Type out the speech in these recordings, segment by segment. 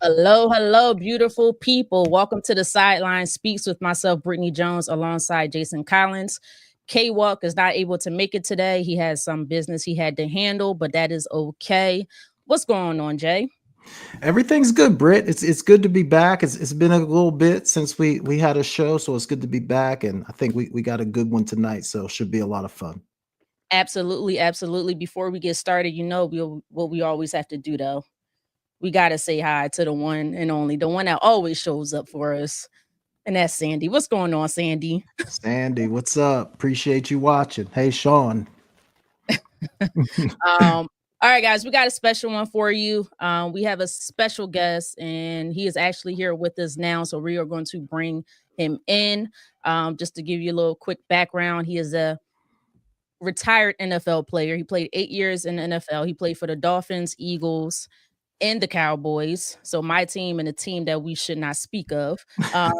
Hello, hello, beautiful people. Welcome to the Sideline Speaks with myself, Brittany Jones, alongside Jason Collins. K Walk is not able to make it today. He has some business he had to handle, but that is okay. What's going on, Jay? Everything's good, Britt. It's good to be back. It's been a little bit since we had a show, so it's good to be back. And I think we got a good one tonight, so should be a lot of fun. Absolutely, absolutely. Before we get started, what we always have to do though. We gotta say hi to the one and only, the one that always shows up for us, and that's Sandy. What's going on, Sandy? Sandy, what's up? Appreciate you watching. Hey, Sean. All right, guys, we got a special one for you. We have a special guest, and he is actually here with us now. So we are going to bring him in. Just to give you a little quick background, he is a retired NFL player. He played 8 years in the NFL. He played for the Dolphins, Eagles, and the Cowboys. So my team and a team that we should not speak of. Um,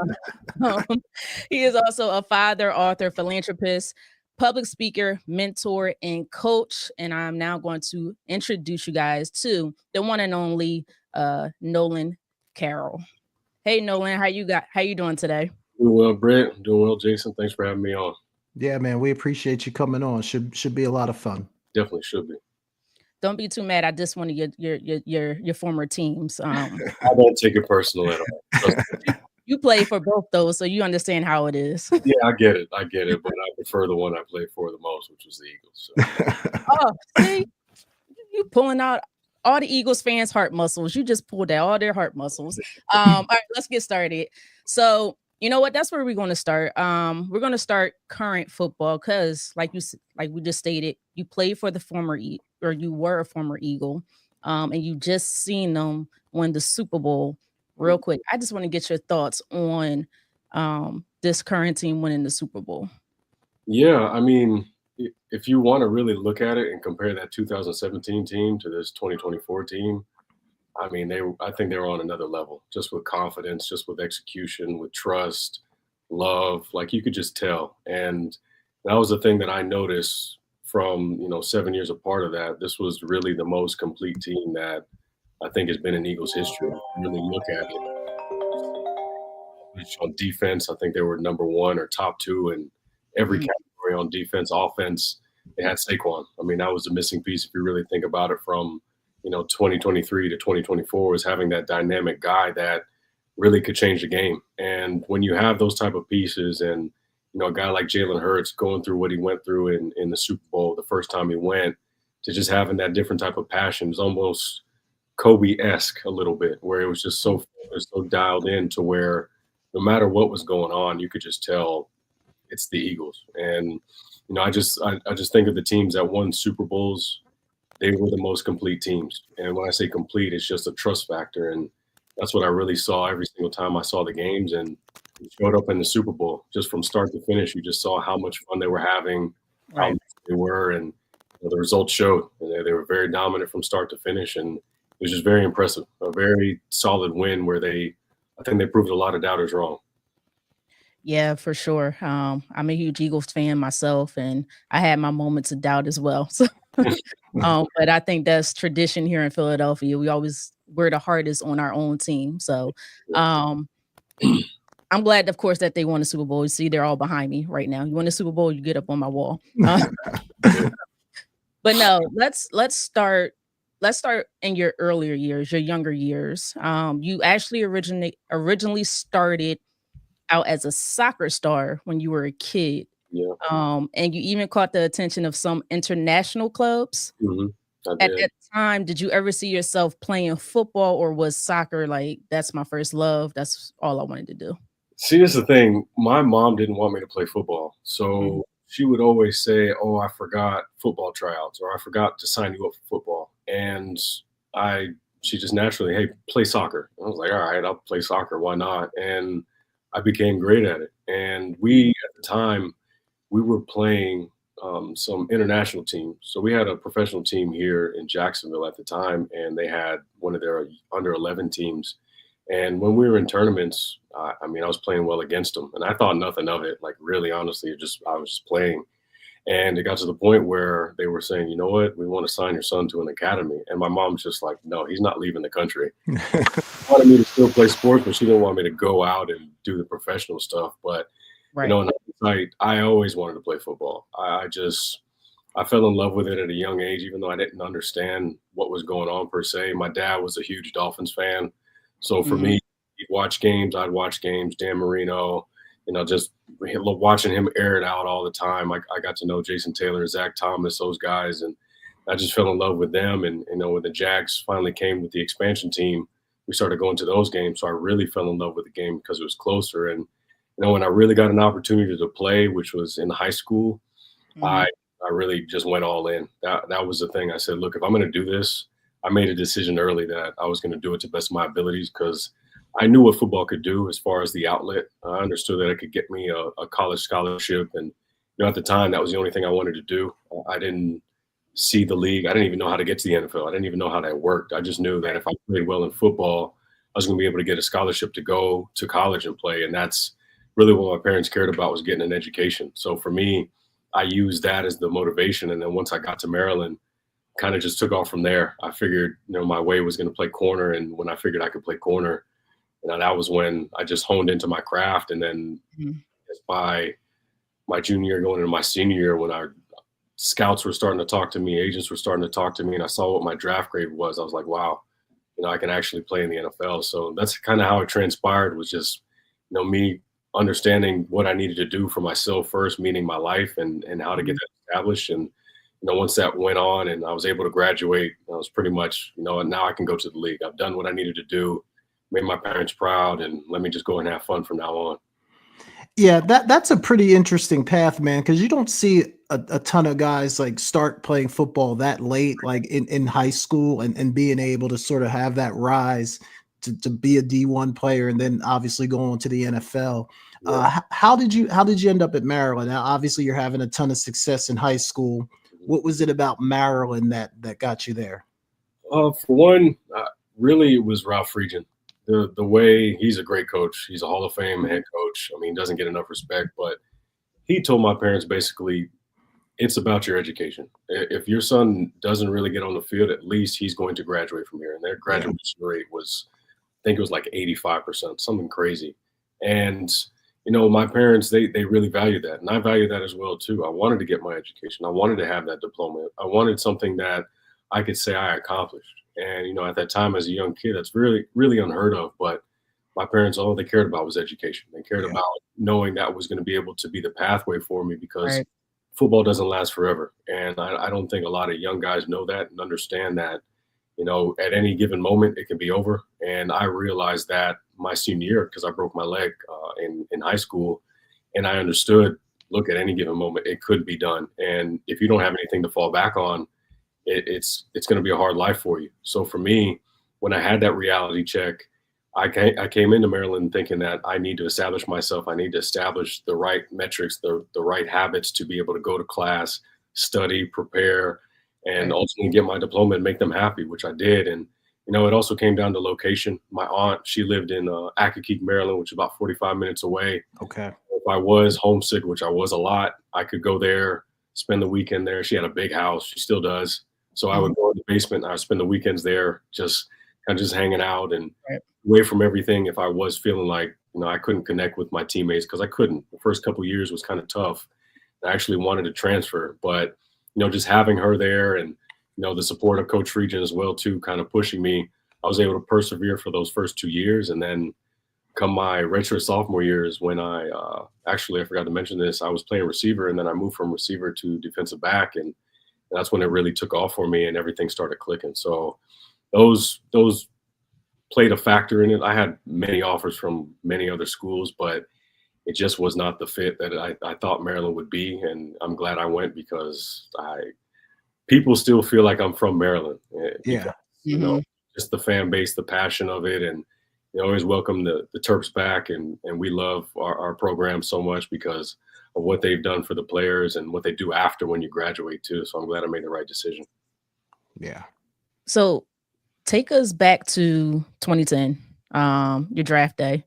um, he is also a father, author, philanthropist, public speaker, mentor, and coach. And I'm now going to introduce you guys to the one and only Nolan Carroll. Hey Nolan, how you doing today? Doing well, Brent. Doing well, Jason. Thanks for having me on. Yeah, man, we appreciate you coming on. Should be a lot of fun. Definitely should be. Don't be too mad. I just one of your former teams. I don't take it personal at all. You play for both those, so you understand how it is. Yeah, I get it. But I prefer the one I played for the most, which was the Eagles. So. Oh, see, you pulling out all the Eagles fans' heart muscles. You just pulled out all their heart muscles. All right, let's get started. So you know what? That's where we're going to start. We're going to start current football because, like we just stated, you played for the or you were a former Eagle, and you just seen them win the Super Bowl. Real quick, I just want to get your thoughts on this current team winning the Super Bowl. Yeah, I mean, if you want to really look at it and compare that 2017 team to this 2024 team, I mean, I think they were on another level, just with confidence, just with execution, with trust, love. Like you could just tell, and that was the thing that I noticed from 7 years apart of that. This was really the most complete team that I think has been in Eagles history. Really look at it. On defense, I think they were number one or top two in every category on defense. Offense, they had Saquon. I mean, that was the missing piece if you really think about it from 2023 to 2024 was having that dynamic guy that really could change the game. And when you have those type of pieces and, a guy like Jalen Hurts going through what he went through in the Super Bowl the first time he went, to just having that different type of passion is almost Kobe-esque a little bit, where it was just so dialed in to where no matter what was going on, you could just tell it's the Eagles. And, I just think of the teams that won Super Bowls, they were the most complete teams. And when I say complete, it's just a trust factor. And that's what I really saw every single time I saw the games. And it showed up in the Super Bowl. Just from start to finish, you just saw how much fun they were having, how much they were, and the results showed. And they were very dominant from start to finish. And it was just very impressive. A very solid win where I think they proved a lot of doubters wrong. Yeah, for sure. I'm a huge Eagles fan myself, and I had my moments of doubt as well. So, but I think that's tradition here in Philadelphia. We're the hardest on our own team. So, I'm glad, of course, that they won the Super Bowl. You see, they're all behind me right now. You win the Super Bowl, you get up on my wall. But no, let's start. Let's start in your earlier years, your younger years. You actually originally started out as a soccer star when you were a kid. Yeah. And you even caught the attention of some international clubs. Mm-hmm. At that time, did you ever see yourself playing football, or was soccer like, that's my first love, that's all I wanted to do? See, this is the thing. My mom didn't want me to play football. So she would always say, oh, I forgot football tryouts, or I forgot to sign you up for football. And she just naturally, hey, play soccer. I was like, all right, I'll play soccer. Why not? And I became great at it. And we, at the time, we were playing some international teams. So we had a professional team here in Jacksonville at the time, and they had one of their under 11 teams. And when we were in tournaments, I was playing well against them, and I thought nothing of it. Like, really, honestly, I was just playing. And it got to the point where they were saying, you know what, we want to sign your son to an academy. And my mom's just like, no, he's not leaving the country. Wanted me to still play sports, but she didn't want me to go out and do the professional stuff. But, Right. in hindsight, I always wanted to play football. I fell in love with it at a young age, even though I didn't understand what was going on per se. My dad was a huge Dolphins fan. So for me, he'd watch games, I'd watch games, Dan Marino, just watching him air it out all the time. I got to know Jason Taylor, Zach Thomas, those guys, and I just fell in love with them. And, when the Jags finally came with the expansion team, we started going to those games. So I really fell in love with the game because it was closer. And, when I really got an opportunity to play, which was in high school, I really just went all in. That was the thing. I said, look, if I'm going to do this, I made a decision early that I was going to do it to the best of my abilities because I knew what football could do as far as the outlet. I understood that it could get me a college scholarship. And, at the time, that was the only thing I wanted to do. I didn't see the league. I didn't even know how to get to the NFL. I didn't even know how that worked. I just knew that if I played well in football, I was going to be able to get a scholarship to go to college and play. And that's really what my parents cared about, was getting an education. So for me, I used that as the motivation. And then once I got to Maryland, kind of just took off from there. I figured, my way was going to play corner. And when I figured I could play corner, that was when I just honed into my craft. And then by my junior year, going into my senior year, when our scouts were starting to talk to me, agents were starting to talk to me, and I saw what my draft grade was, I was like, wow, I can actually play in the NFL. So that's kind of how it transpired, was just, me understanding what I needed to do for myself first, meaning my life and how to get that established. And, once that went on and I was able to graduate, I was pretty much, now I can go to the league. I've done what I needed to do, made my parents proud, and let me just go and have fun from now on. Yeah, that's a pretty interesting path, man, because you don't see a ton of guys like start playing football that late, like in high school, and being able to sort of have that rise to be a D1 player and then obviously go on to the NFL. Yeah. How did you end up at Maryland? Now, obviously, you're having a ton of success in high school. What was it about Maryland that got you there? For one, really, it was Ralph Friedgen. The way he's a great coach. He's a Hall of Fame head coach. I mean, he doesn't get enough respect, but he told my parents basically, it's about your education. If your son doesn't really get on the field, at least he's going to graduate from here. And their graduation rate was, I think it was like 85%, something crazy. And, my parents, they really value that. And I value that as well, too. I wanted to get my education. I wanted to have that diploma. I wanted something that I could say I accomplished. And, at that time as a young kid, that's really, really unheard of. But my parents, all they cared about was education. They cared about knowing that was going to be able to be the pathway for me, because football doesn't last forever. And I don't think a lot of young guys know that and understand that, at any given moment, it can be over. And I realized that my senior year, because I broke my leg in high school. And I understood, look, at any given moment, it could be done. And if you don't have anything to fall back on, it's going to be a hard life for you. So for me, when I had that reality check, I came into Maryland thinking that I need to establish myself. I need to establish the right metrics, the right habits to be able to go to class, study, prepare, and ultimately get my diploma and make them happy, which I did. And, it also came down to location. My aunt, she lived in Accokeek, Maryland, which is about 45 minutes away. Okay. If I was homesick, which I was a lot, I could go there, spend the weekend there. She had a big house. She still does. So I would go in the basement and I would spend the weekends there, just hanging out and away from everything. If I was feeling like, I couldn't connect with my teammates, because I couldn't. The first couple of years was kind of tough. I actually wanted to transfer, but, just having her there and, the support of Coach Friedgen as well, too, kind of pushing me, I was able to persevere for those first 2 years. And then come my redshirt sophomore years, when I forgot to mention this, I was playing receiver, and then I moved from receiver to defensive back. And that's when it really took off for me and everything started clicking. So those played a factor in it. I had many offers from many other schools, but it just was not the fit that I thought Maryland would be. And I'm glad I went, because people still feel like I'm from Maryland. Because, just the fan base, the passion of it. And they always welcome the Terps back. And we love our program so much because of what they've done for the players and what they do after when you graduate too. So I'm glad I made the right decision. Yeah. So take us back to 2010, your draft day.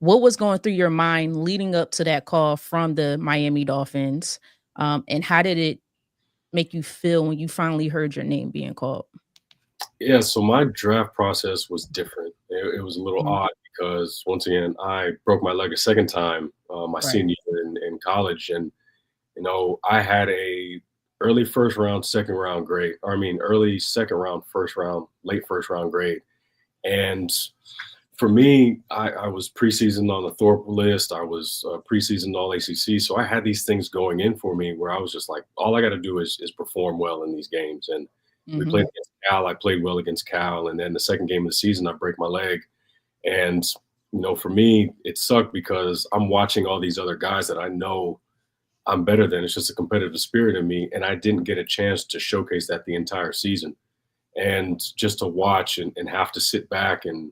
What was going through your mind leading up to that call from the Miami Dolphins? And how did it make you feel when you finally heard your name being called? Yeah, so my draft process was different. It was a little Mhm. odd because once again, I broke my leg a second time my Right. senior year in college, and I had a early first round, second round grade. Or I mean, early second round, first round, late first round grade. And for me, I was preseason on the Thorpe list. I was preseason All ACC, so I had these things going in for me where I was just like, all I got to do is perform well in these games. And we played Mhm. against Cal. I played well against Cal, and then the second game of the season, I break my leg. And for me, it sucked because I'm watching all these other guys that I know I'm better than. It's just a competitive spirit in me, and I didn't get a chance to showcase that the entire season. And just to watch and have to sit back and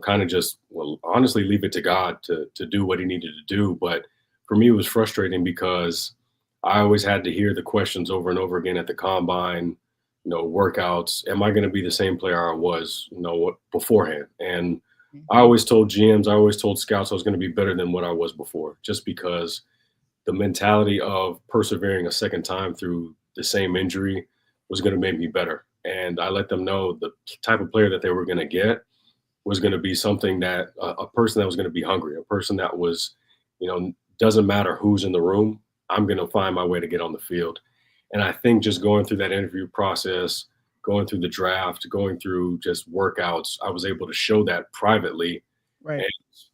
kind of just, well, honestly, leave it to God to do what He needed to do. But for me, it was frustrating because I always had to hear the questions over and over again at the combine, workouts. Am I going to be the same player I was, beforehand? And I Mhm. always told GMs, I always told scouts I was going to be better than what I was before, just because the mentality of persevering a second time through the same injury was going to make me better. And I let them know the type of player that they were going to get was going to be something that a person that was going to be hungry, a person that was, doesn't matter who's in the room, I'm going to find my way to get on the field. And I think just going through that interview process, going through the draft, going through just workouts, I was able to show that privately. Right.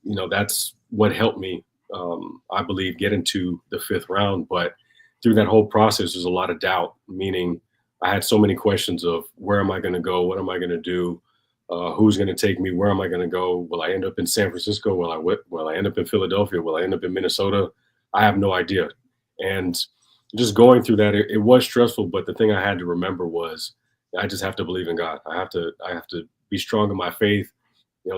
And, that's what helped me, I believe, get into the fifth round. But through that whole process, there's a lot of doubt, meaning I had so many questions of where am I going to go? What am I going to do? Who's going to take me? Where am I going to go? Will I end up in San Francisco? Will I end up in Philadelphia? Will I end up in Minnesota? I have no idea. And just going through that, it was stressful. But the thing I had to remember was I just have to believe in God. I have to be strong in my faith.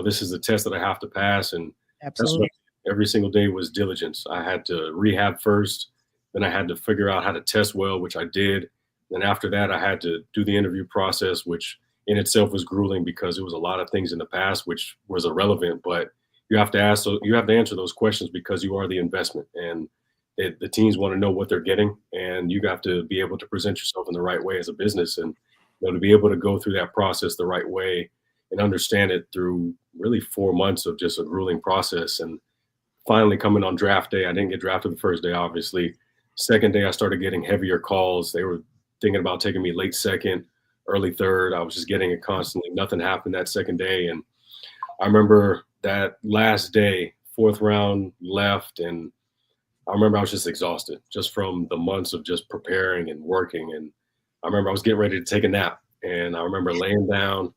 This is the test that I have to pass, and that's what Absolutely. every single day was diligence. I had to rehab first, then I had to figure out how to test well, which I did. Then after that, I had to do the interview process, which in itself was grueling because it was a lot of things in the past which was irrelevant. But you have to answer those questions because you are the investment, and the teams want to know what they're getting, and you have to be able to present yourself in the right way as a business, and to be able to go through that process the right way and understand it through really 4 months of just a grueling process. And finally coming on draft day, I didn't get drafted the first day, obviously. Second day, I started getting heavier calls. They were thinking about taking me late second, early third. I was just getting it constantly. Nothing happened that second day. And I remember that last day, fourth round left, and I remember I was just exhausted just from the months of just preparing and working. And I remember I was getting ready to take a nap. And I remember laying down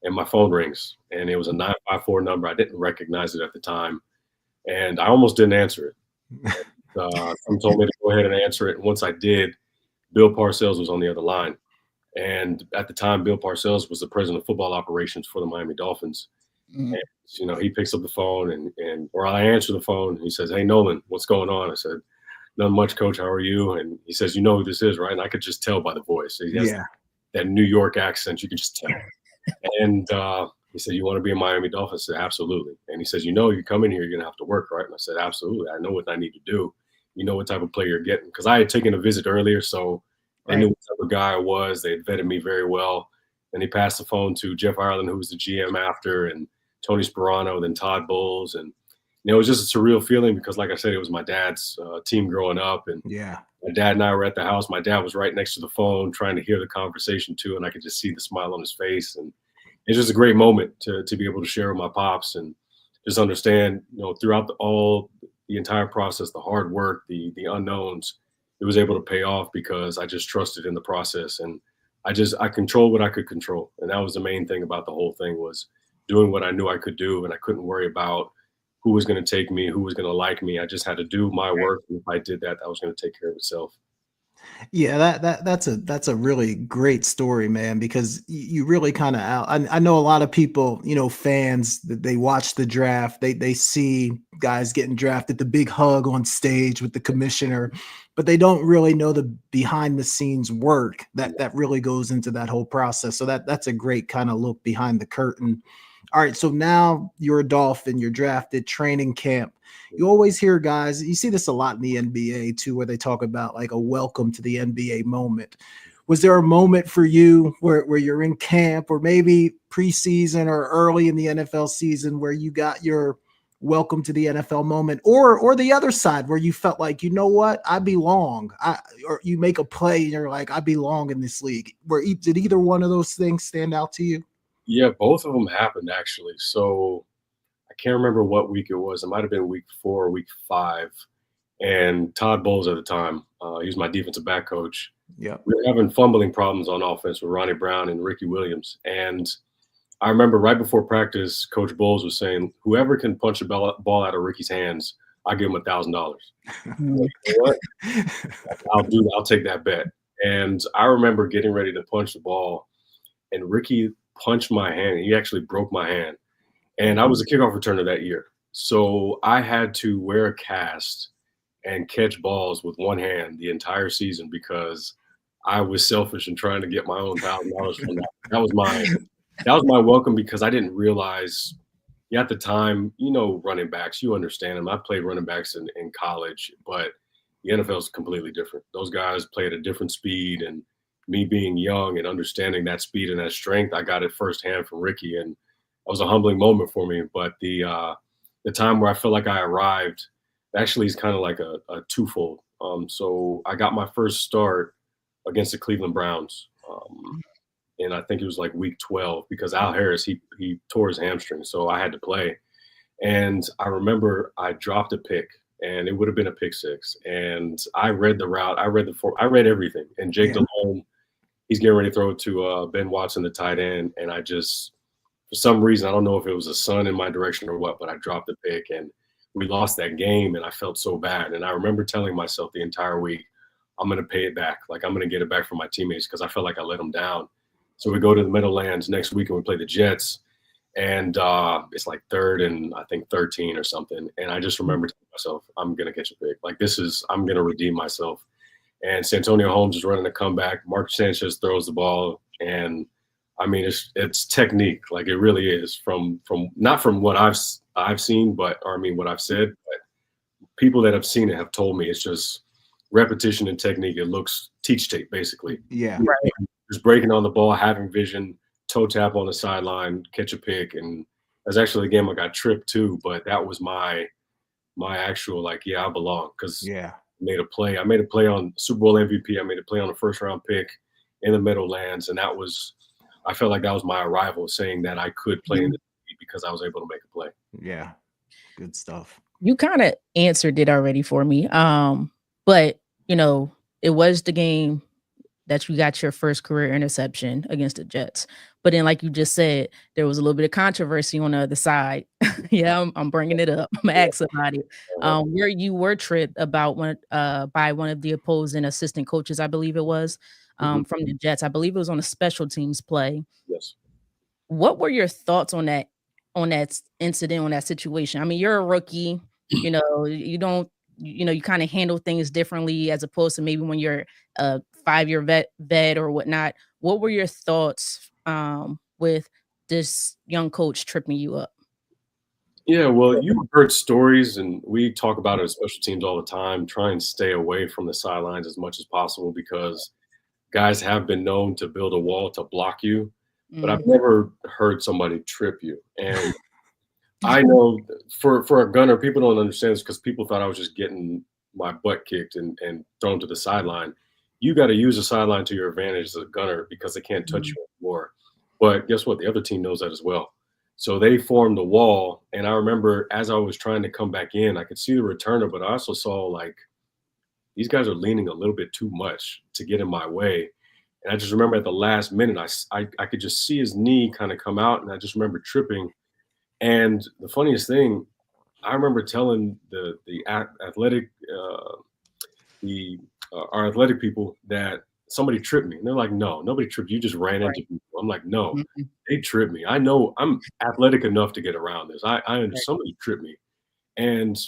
and my phone rings. And it was a 954 number. I didn't recognize it at the time. And I almost didn't answer it. Someone told me to go ahead and answer it. And once I did, Bill Parcells was on the other line. And at the time, Bill Parcells was the president of football operations for the Miami Dolphins. Mhm. And, he picks up the phone or I answer the phone. He says, "Hey, Nolan, what's going on?" I said, "Not much, coach. How are you?" And he says, "You know who this is, right?" And I could just tell by the voice. He has Yeah. that New York accent. You can just tell. And he said, "You want to be a Miami Dolphin?" I said, "Absolutely." And he says, "You come in here, you're going to have to work, right?" And I said, "Absolutely. I know what I need to do. You know what type of player you're getting." Because I had taken a visit earlier, so they knew Right. what type of guy I was. They had vetted me very well. And he passed the phone to Jeff Ireland, who was the GM after, and Tony Sperano, then Todd Bowles. And, it was just a surreal feeling because, like I said, it was my dad's team growing up. And Yeah. my dad and I were at the house. My dad was right next to the phone trying to hear the conversation, too. And I could just see the smile on his face. And it's just a great moment to be able to share with my pops and just understand, throughout the entire process, the hard work, the unknowns, it was able to pay off because I just trusted in the process, and I controlled what I could control. And that was the main thing about the whole thing, was doing what I knew I could do. And I couldn't worry about who was going to take me, who was going to like me. I just had to do my Right. work. And if I did that, that was going to take care of itself. Yeah, that's a really great story, man, because you really kind of out. I know a lot of people, fans that they watch the draft, they see guys getting drafted, the big hug on stage with the commissioner, but they don't really know the behind the scenes work that really goes into that whole process. So that's a great kind of look behind the curtain. All right, so now you're a Dolphin, you're drafted, training camp. You always hear guys, you see this a lot in the NBA too, where they talk about like a welcome to the NBA moment. Was there a moment for you where you're in camp or maybe preseason or early in the NFL season where you got your welcome to the NFL moment, or the other side where you felt like, you know what, I belong, or you make a play and you're like, I belong in this league? Did either one of those things stand out to you? Yeah, both of them happened actually. So I can't remember what week it was. It might have been week 4 or week 5. And Todd Bowles at the time, he was my defensive back coach. Yeah. We were having fumbling problems on offense with Ronnie Brown and Ricky Williams. And I remember right before practice, Coach Bowles was saying, whoever can punch a ball out of Ricky's hands, I'll give him $1,000. Like, you know what? I'll take that bet. And I remember getting ready to punch the ball, and Ricky punched my hand. He actually broke my hand. And I was a kickoff returner that year. So I had to wear a cast and catch balls with one hand the entire season because I was selfish and trying to get my own $1,000 from that. That was my welcome, because I didn't realize at the time, running backs, you understand them. I played running backs in college, but the NFL is completely different. Those guys play at a different speed, and me being young and understanding that speed and that strength, I got it firsthand from Ricky, and it was a humbling moment for me. But the time where I feel like I arrived actually is kind of like a twofold. So I got my first start against the Cleveland Browns. And I think it was like week 12, because Al Harris, he tore his hamstring. So I had to play. And I remember I dropped a pick, and it would have been a pick six. And I read the route. I read everything. And Jake Delhomme, he's getting ready to throw it to Ben Watson, the tight end. And I just, for some reason, I don't know if it was a sun in my direction or what, but I dropped the pick, and we lost that game, and I felt so bad. And I remember telling myself the entire week, I'm going to pay it back. Like, I'm going to get it back from my teammates, because I felt like I let them down. So we go to the Meadowlands next week, and we play the Jets. And it's like 3rd and I think 13 or something. And I just remember telling myself, I'm going to catch a pick. Like, I'm going to redeem myself. And Santonio Holmes is running a comeback. Mark Sanchez throws the ball. And I mean, it's technique. Like, it really is, from not from what I've seen, what I've said, but people that have seen it have told me it's just repetition and technique. It looks teach tape, basically. Yeah. Right. Just breaking on the ball, having vision, toe tap on the sideline, catch a pick. And that's actually a game I got tripped too, but that was my actual, like, I belong, because I made a play. I made a play on Super Bowl MVP. I made a play on a first round pick in the Meadowlands. And I felt like that was my arrival, saying that I could play in the league because I was able to make a play. Yeah. Good stuff. You kind of answered it already for me. But it was the game that you got your first career interception against the Jets. But then, like you just said, there was a little bit of controversy on the other side. I'm bringing it up. I'm gonna ask somebody where you were tripped about by one of the opposing assistant coaches, I believe it was, from the Jets. I believe it was on a special teams play. Yes. What were your thoughts on that incident, on that situation? I mean, you're a rookie. You don't. You kind of handle things differently as opposed to maybe when you're a 5-year vet or whatnot. What were your thoughts with this young coach tripping you up? Yeah, well, you heard stories, and we talk about it at special teams all the time. Try and stay away from the sidelines as much as possible, because guys have been known to build a wall to block you, but I've never heard somebody trip you. And I know for a gunner, people don't understand this, because people thought I was just getting my butt kicked and thrown to the sideline. You got to use the sideline to your advantage as a gunner, because they can't touch you anymore. But guess what? The other team knows that as well. So they formed a wall. And I remember, as I was trying to come back in, I could see the returner, but I also saw, like, these guys are leaning a little bit too much to get in my way. And I just remember at the last minute, I could just see his knee kind of come out, and I just remember tripping. And the funniest thing, I remember telling our athletic people that somebody tripped me. And they're like, no, nobody tripped. You just ran into people. I'm like, no, they tripped me. I know I'm athletic enough to get around this. I understand somebody tripped me. And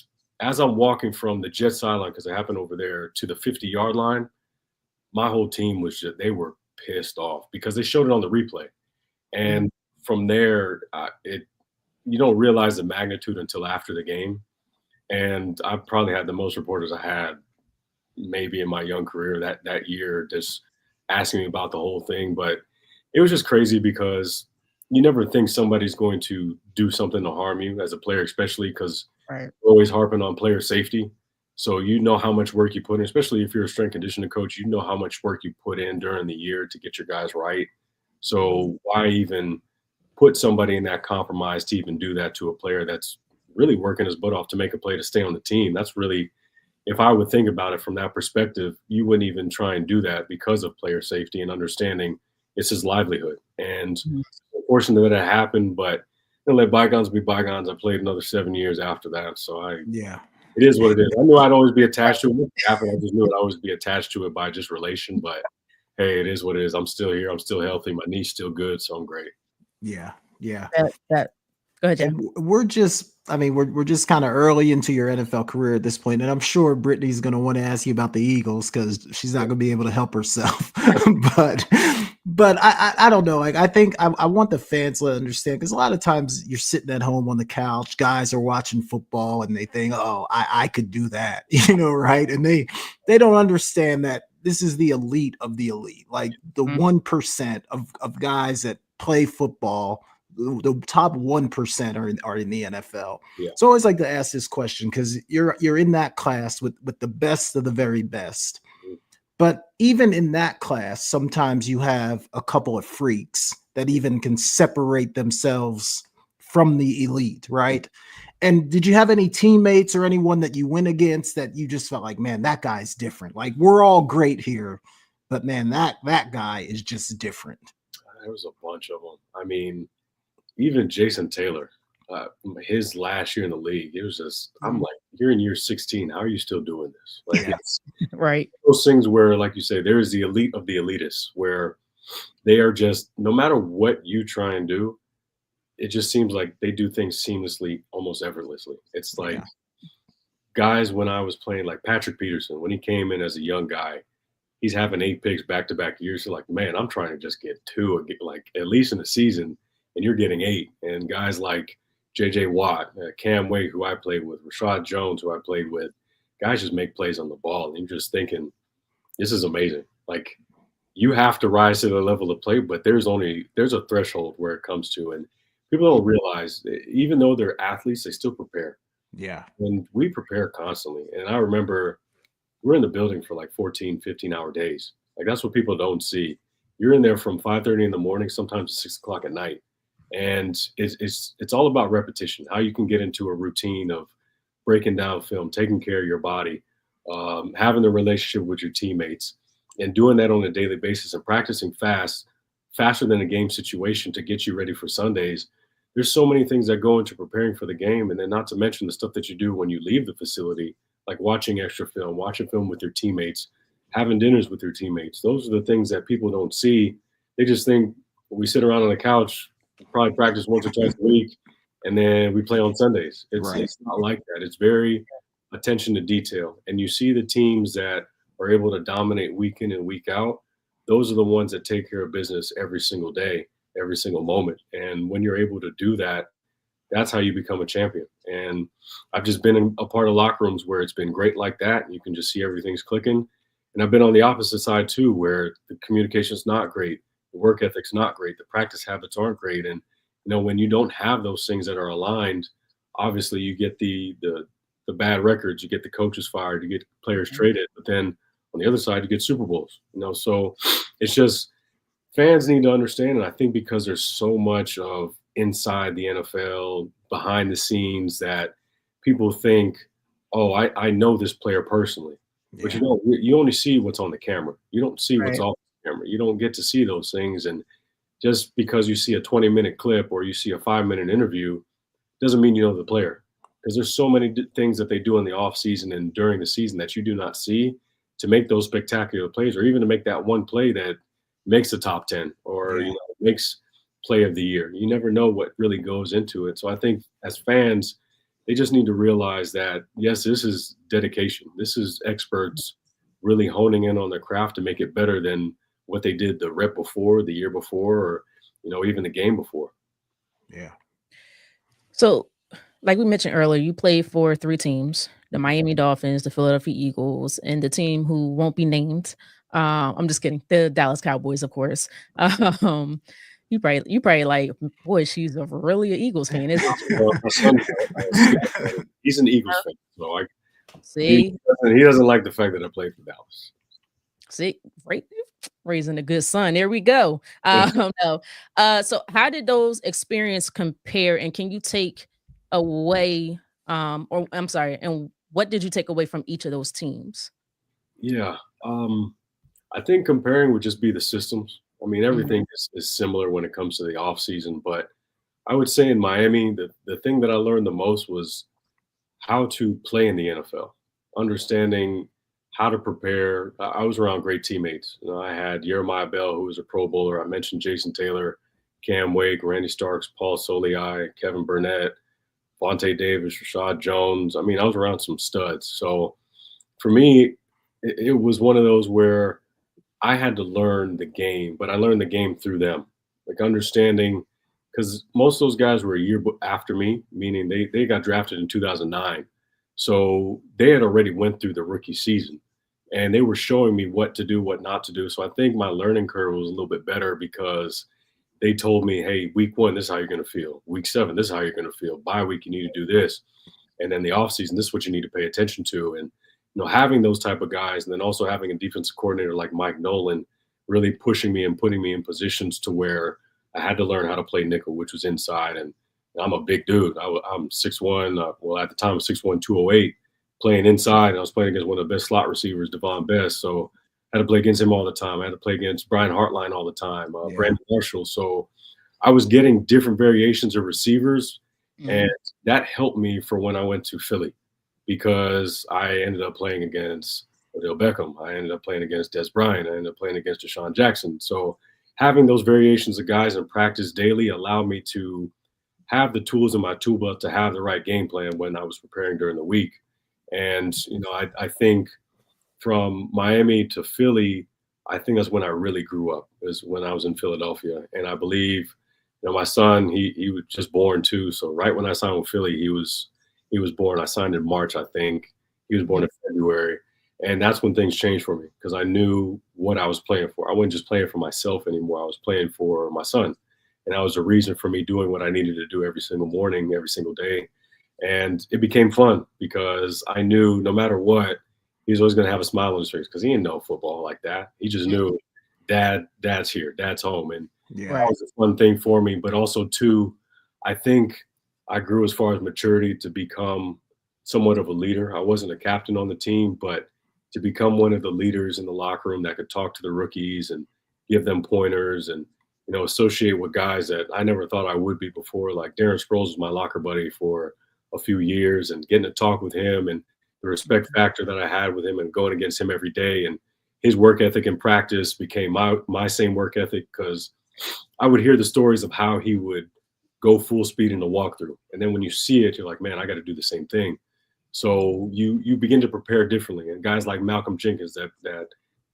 as I'm walking from the Jet sideline, because it happened over there, to the 50-yard line, my whole team they were pissed off, because they showed it on the replay. And from there, you don't realize the magnitude until after the game. And I probably had the most reporters I had maybe in my young career that year, just asking me about the whole thing. But it was just crazy because you never think somebody's going to do something to harm you as a player, especially because Right. we're always harping on player safety. So you know how much work you put in, especially if you're a strength conditioning coach, you know how much work you put in during the year to get your guys right. So why even put somebody in that compromise to even do that to a player that's really working his butt off to make a play to stay on the team? That's really, if I would think about it from that perspective, you wouldn't even try and do that because of player safety and understanding it's his livelihood. And unfortunately that happened, but let bygones be bygones. I played another 7 years after that. So Yeah. it is what it is. I knew I'd always be attached to it. When it happened, I just knew I'd always be attached to it by just relation. But hey, it is what it is. I'm still here. I'm still healthy. My knee's still good, so I'm great. Yeah. Yeah. That go ahead, Jeff. And we're just, I mean, we're just kind of early into your NFL career at this point, and I'm sure Brittany's going to want to ask you about the Eagles because she's not going to be able to help herself. but I don't know. Like I think I want the fans to understand, because a lot of times you're sitting at home on the couch, guys are watching football, and they think, oh, I could do that, right? And they don't understand that this is the elite of the elite, like the 1% of guys that play football. The top 1% are in the NFL. Yeah. So I always like to ask this question because you're in that class with the best of the very best. But even in that class, sometimes you have a couple of freaks that even can separate themselves from the elite, right? And did you have any teammates or anyone that you went against that you just felt like, man, that guy's different? Like, we're all great here, but man, that guy is just different. There was a bunch of them. I mean, even Jason Taylor, his last year in the league, it was just, I'm like, you're in year 16. How are you still doing this? Like, it's right. Those things where, like you say, there is the elite of the elitists, where they are just, no matter what you try and do, it just seems like they do things seamlessly, almost effortlessly. It's like guys, when I was playing, like Patrick Peterson, when he came in as a young guy, he's having 8 picks back-to-back years. So like, man, I'm trying to just get 2, like at least in the season, and you're getting 8. And guys like J.J. Watt, Cam Wade, who I played with, Rashad Jones, who I played with, guys just make plays on the ball. And you're just thinking, this is amazing. Like, you have to rise to the level of play, but there's a threshold where it comes to. And people don't realize, even though they're athletes, they still prepare. Yeah. And we prepare constantly. And I remember we're in the building for like 14, 15-hour days. Like, that's what people don't see. You're in there from 5:30 in the morning, sometimes 6 o'clock at night. And it's all about repetition, how you can get into a routine of breaking down film, taking care of your body, having the relationship with your teammates, and doing that on a daily basis and practicing faster than a game situation to get you ready for Sundays. There's so many things that go into preparing for the game. And then not to mention the stuff that you do when you leave the facility, like watching extra film, watching film with your teammates, having dinners with your teammates. Those are the things that people don't see. They just think we sit around on the couch, probably practice once or twice a week, and then we play on Sundays. It's not like that. It's very attention to detail. And you see the teams that are able to dominate week in and week out. Those are the ones that take care of business every single day, every single moment. And when you're able to do that, that's how you become a champion. And I've just been a part of locker rooms where it's been great like that. You can just see everything's clicking. And I've been on the opposite side too, where the communication's not great, the work ethic's not great, the practice habits aren't great. And when you don't have those things that are aligned, obviously you get the bad records, you get the coaches fired, you get players traded. But then on the other side, you get Super Bowls. So it's just, fans need to understand. And I think because there's so much of inside the NFL, behind the scenes, that people think, oh, I know this player personally. Yeah. But you only see what's on the camera. You don't see what's off the camera. You don't get to see those things. And just because you see a 20-minute clip or you see a 5-minute interview doesn't mean you know the player. Because there's so many things that they do in the off season and during the season that you do not see to make those spectacular plays, or even to make that one play that makes the top 10 or makes play of the year. You never know what really goes into it. So I think as fans, they just need to realize that, yes, this is dedication. This is experts really honing in on their craft to make it better than what they did the rep before, the year before, or even the game before. Yeah. So, like we mentioned earlier, you played for 3 teams, the Miami Dolphins, the Philadelphia Eagles, and the team who won't be named. I'm just kidding, the Dallas Cowboys, of course. Um, you probably like, "Boy, she's a really a Eagles fan, isn't she?" Well, my son, he's an Eagles fan, so he See? he doesn't like the fact that I played for Dallas. See? Right, raising a good son, there we go. No, so how did those experience compare, and can you take away, or I'm sorry, and what did you take away from each of those teams? Yeah, I think comparing would just be the systems. I mean, Mhm, everything is similar when it comes to the off season, but I would say in Miami, the thing that I learned the most was how to play in the NFL, understanding how to prepare. I was around great teammates. You know, I had Jeremiah Bell, who was a Pro Bowler. I mentioned Jason Taylor, Cam Wake, Randy Starks, Paul Soliai, Kevin Burnett, Vontae Davis, Rashad Jones. I mean, I was around some studs. So for me, it was one of those where I had to learn the game, but I learned the game through them, like understanding because most of those guys were a year after me, meaning they got drafted in 2009, so they had already went through the rookie season, and they were showing me what to do, what not to do. So I think my learning curve was a little bit better because they told me, hey, week one, this is how you're going to feel. Week seven, this is how you're going to feel. Bye week, you need to do this, and then the offseason, this is what you need to pay attention to. And having those type of guys, and then also having a defensive coordinator like Mike Nolan, really pushing me and putting me in positions to where I had to learn how to play nickel, which was inside. And I'm a big dude. I'm 6'1". Well, at the time, I was 6'1", 208, playing inside. And I was playing against one of the best slot receivers, Devon Best. So I had to play against him all the time. I had to play against Brian Hartline all the time, Yeah. Brandon Marshall. So I was getting different variations of receivers, and mhm, that helped me for when I went to Philly because I ended up playing against Odell Beckham. I ended up playing against Des Bryant. I ended up playing against Deshaun Jackson. So having those variations of guys in practice daily allowed me to have the tools in my tool belt to have the right game plan when I was preparing during the week. And I think from Miami to Philly, I think that's when I really grew up. Is when I was in Philadelphia, and I believe, my son, he was just born too. So right when I signed with Philly, he was born. I signed in March, I think. He was born mhm, in February, and that's when things changed for me because I knew what I was playing for. I wasn't just playing for myself anymore. I was playing for my son, and that was a reason for me doing what I needed to do every single morning, every single day. And it became fun because I knew no matter what, he was always going to have a smile on his face because he didn't know football like that. He just mhm, knew dad's here, dad's home. And Yeah. that right, was a fun thing for me. But also, too, I think I grew as far as maturity to become somewhat of a leader. I wasn't a captain on the team, but to become one of the leaders in the locker room that could talk to the rookies and give them pointers and associate with guys that I never thought I would be before. Like Darren Sproles was my locker buddy for a few years, and getting to talk with him and the respect mhm, factor that I had with him and going against him every day, and his work ethic in practice became my same work ethic because I would hear the stories of how he would go full speed in the walkthrough, and then when you see it, you're like, man, I got to do the same thing. So you begin to prepare differently, and guys like Malcolm Jenkins that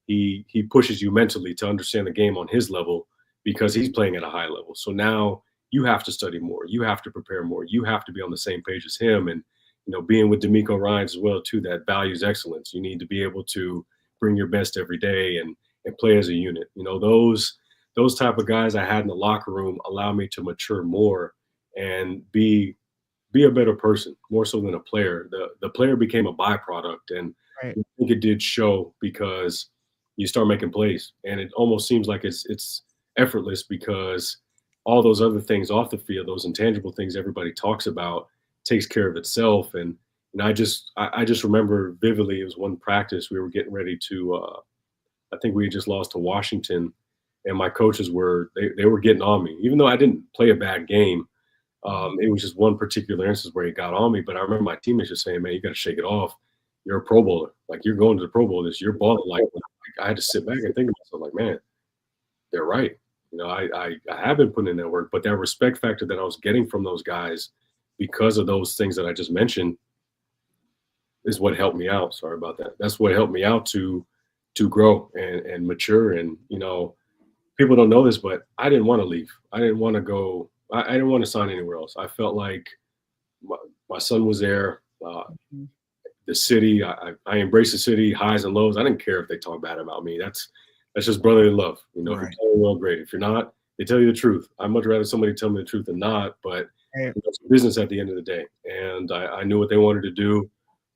he pushes you mentally to understand the game on his level because he's playing at a high level. So now you have to study more, you have to prepare more, you have to be on the same page as him, and being with D'Amico Ryans as well too. That values excellence. You need to be able to bring your best every day and play as a unit. Those type of guys I had in the locker room allow me to mature more and be a better person more so than a player. The player became a byproduct, and right, I think it did show because you start making plays, and it almost seems like it's effortless because all those other things off the field, those intangible things everybody talks about, takes care of itself. And I just remember vividly, it was one practice we were getting ready to. I think we had just lost to Washington, and my coaches they were getting on me, even though I didn't play a bad game. mhm, It was just one particular instance where he got on me, but I remember my teammates just saying, "Man, you got to shake it off. You're a Pro Bowler. Like you're going to the Pro Bowl. You're balling." Like I had to sit back and think to myself, like, man, they're right. I have been putting in that work, but that respect factor that I was getting from those guys because of those things that I just mentioned is what helped me out. Sorry about that. That's what helped me out to grow and mature. And people don't know this, but I didn't want to leave. I didn't want to go. I didn't want to sign anywhere else. I felt like my son was there. Mhm. The city, I embrace the city, highs and lows. I didn't care if they talk bad about me. That's just brotherly love. You know, if you're Right. telling well, great. If you're not, they tell you the truth. I'd much rather somebody tell me the truth than not. But Right. it's business at the end of the day. And I knew what they wanted to do.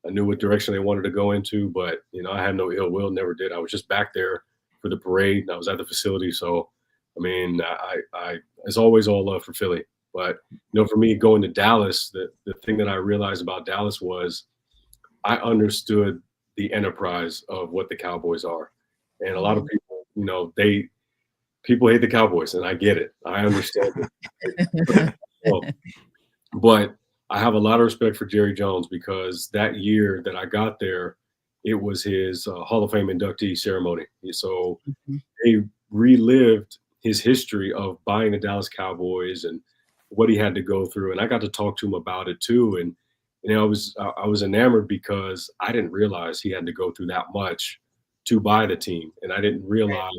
I knew what direction they wanted to go into. But I had no ill will. Never did. I was just back there for the parade. I was at the facility. So, I mean, I it's always all love for Philly. But for me going to Dallas, the thing that I realized about Dallas was I understood the enterprise of what the Cowboys are. And a lot of Mhm. people, people hate the Cowboys, and I get it. I understand it. Well, but I have a lot of respect for Jerry Jones because that year that I got there, it was his Hall of Fame inductee ceremony. So Mhm. they relived his history of buying the Dallas Cowboys and what he had to go through. And I got to talk to him about it too. And I was enamored because I didn't realize he had to go through that much to buy the team, and I didn't realize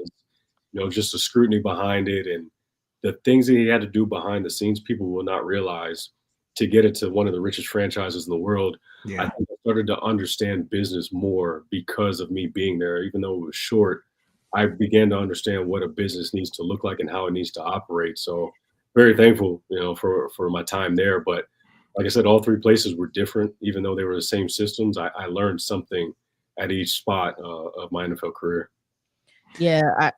just the scrutiny behind it and the things that he had to do behind the scenes. People will not realize to get it to one of the richest franchises in the world. I Yeah. think I started to understand business more because of me being there, even though it was short. I began to understand what a business needs to look like and how it needs to operate. So very thankful, for my time there. But like I said, all three places were different, even though they were the same systems. I learned something at each spot of my NFL career. Yeah, I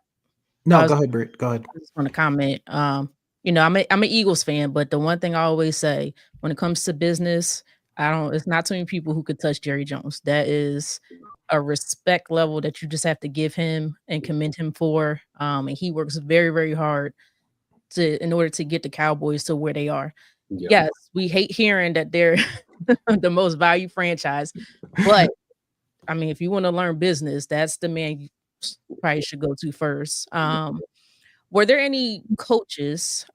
No, was go ahead, Britt. Go ahead. I just want to comment. I'm an Eagles fan, but the one thing I always say when it comes to business, I don't. It's not too many people who could touch Jerry Jones. That is a respect level that you just have to give him and commend him for. And he works very, very hard in order to get the Cowboys to where they are. Yeah. Yes, we hate hearing that they're the most valued franchise, but I mean, if you want to learn business, that's the man you probably should go to first. Were there any coaches,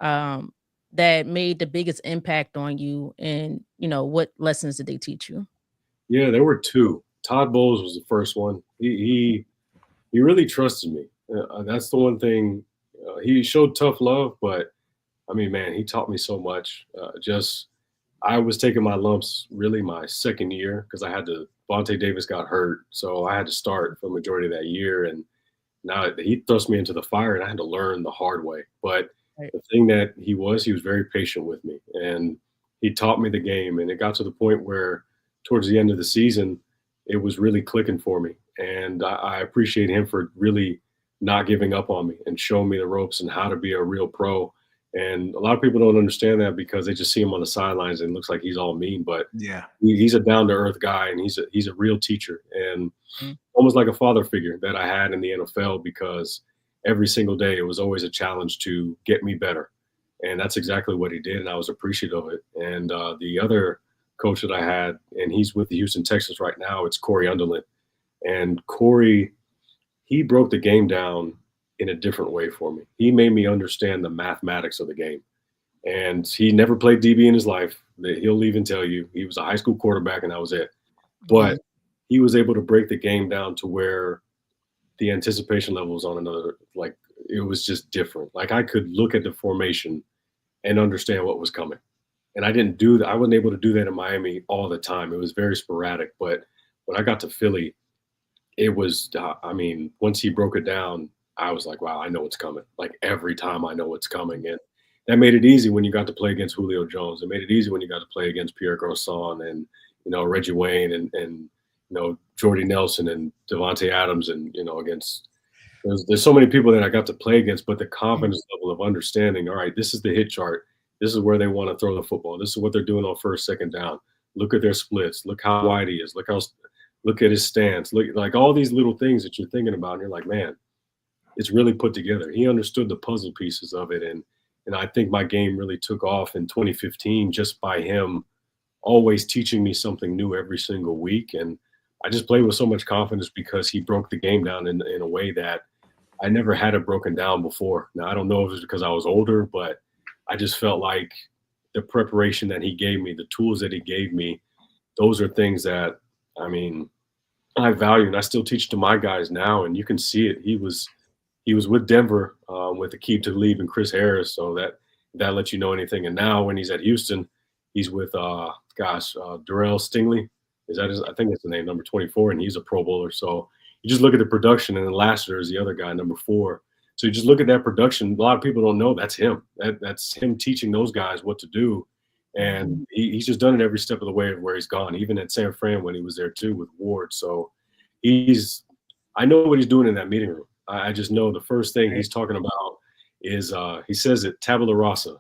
that made the biggest impact on you, and, what lessons did they teach you? Yeah, there were two. Todd Bowles was the first one. He really trusted me. That's the one thing. He showed tough love, but I mean, man, he taught me so much. Just I was taking my lumps really my second year because I had to. Vontae Davis got hurt, so I had to start for the majority of that year, and now he thrust me into the fire, and I had to learn the hard way. But Right. the thing that he was very patient with me, and he taught me the game. And it got to the point where, towards the end of the season, it was really clicking for me. And I appreciate him for really not giving up on me and showing me the ropes and how to be a real pro. And a lot of people don't understand that because they just see him on the sidelines and it looks like he's all mean. But Yeah. he's a down to earth guy, and he's a real teacher. And Mm. almost like a father figure that I had in the NFL because every single day it was always a challenge to get me better. And that's exactly what he did. And I was appreciative of it. And the other coach that I had, and he's with the Houston Texans right now, it's Corey Underlin. And Corey, he broke the game down in a different way for me. He made me understand the mathematics of the game. And he never played DB in his life. He'll even tell you he was a high school quarterback, and that was it. Mhm. But he was able to break the game down to where the anticipation level was on another, like it was just different. Like I could look at the formation and understand what was coming. And I didn't do that. I wasn't able to do that in Miami all the time. It was very sporadic. But when I got to Philly, it was, I mean, once he broke it down, I was like, wow, I know what's coming. Like every time I know what's coming. And that made it easy when you got to play against Julio Jones. It made it easy when you got to play against Pierre Garcon and, Reggie Wayne and Jordy Nelson and Devontae Adams and, against there's so many people that I got to play against, but the Mhm. confidence level of understanding, all right, this is the hit chart. This is where they want to throw the football. This is what they're doing on first, second down. Look at their splits. Look how wide he is. Look at his stance. Look like all these little things that you're thinking about, and you're like, man, it's really put together. He understood the puzzle pieces of it, and I think my game really took off in 2015 just by him always teaching me something new every single week. And I just played with so much confidence because he broke the game down in a way that I never had it broken down before. Now, I don't know if it's because I was older, but I just felt like the preparation that he gave me, the tools that he gave me, those are things that, I mean, I value and I still teach to my guys now. And you can see it. He was with Denver with Aqib Talib and Chris Harris. So that lets you know anything. And now when he's at Houston, He's with Darrell Stingley. Is that his? I think that's the name, number 24, and he's a Pro Bowler. So you just look at the production, and then Lassiter is the other guy, number 4. So you just look at that production. A lot of people don't know that's him. That's him teaching those guys what to do, and he's just done it every step of the way of where he's gone. Even at San Fran when he was there too with Ward. So I know what he's doing in that meeting room. I just know the first thing he's talking about is he says it tabula rasa,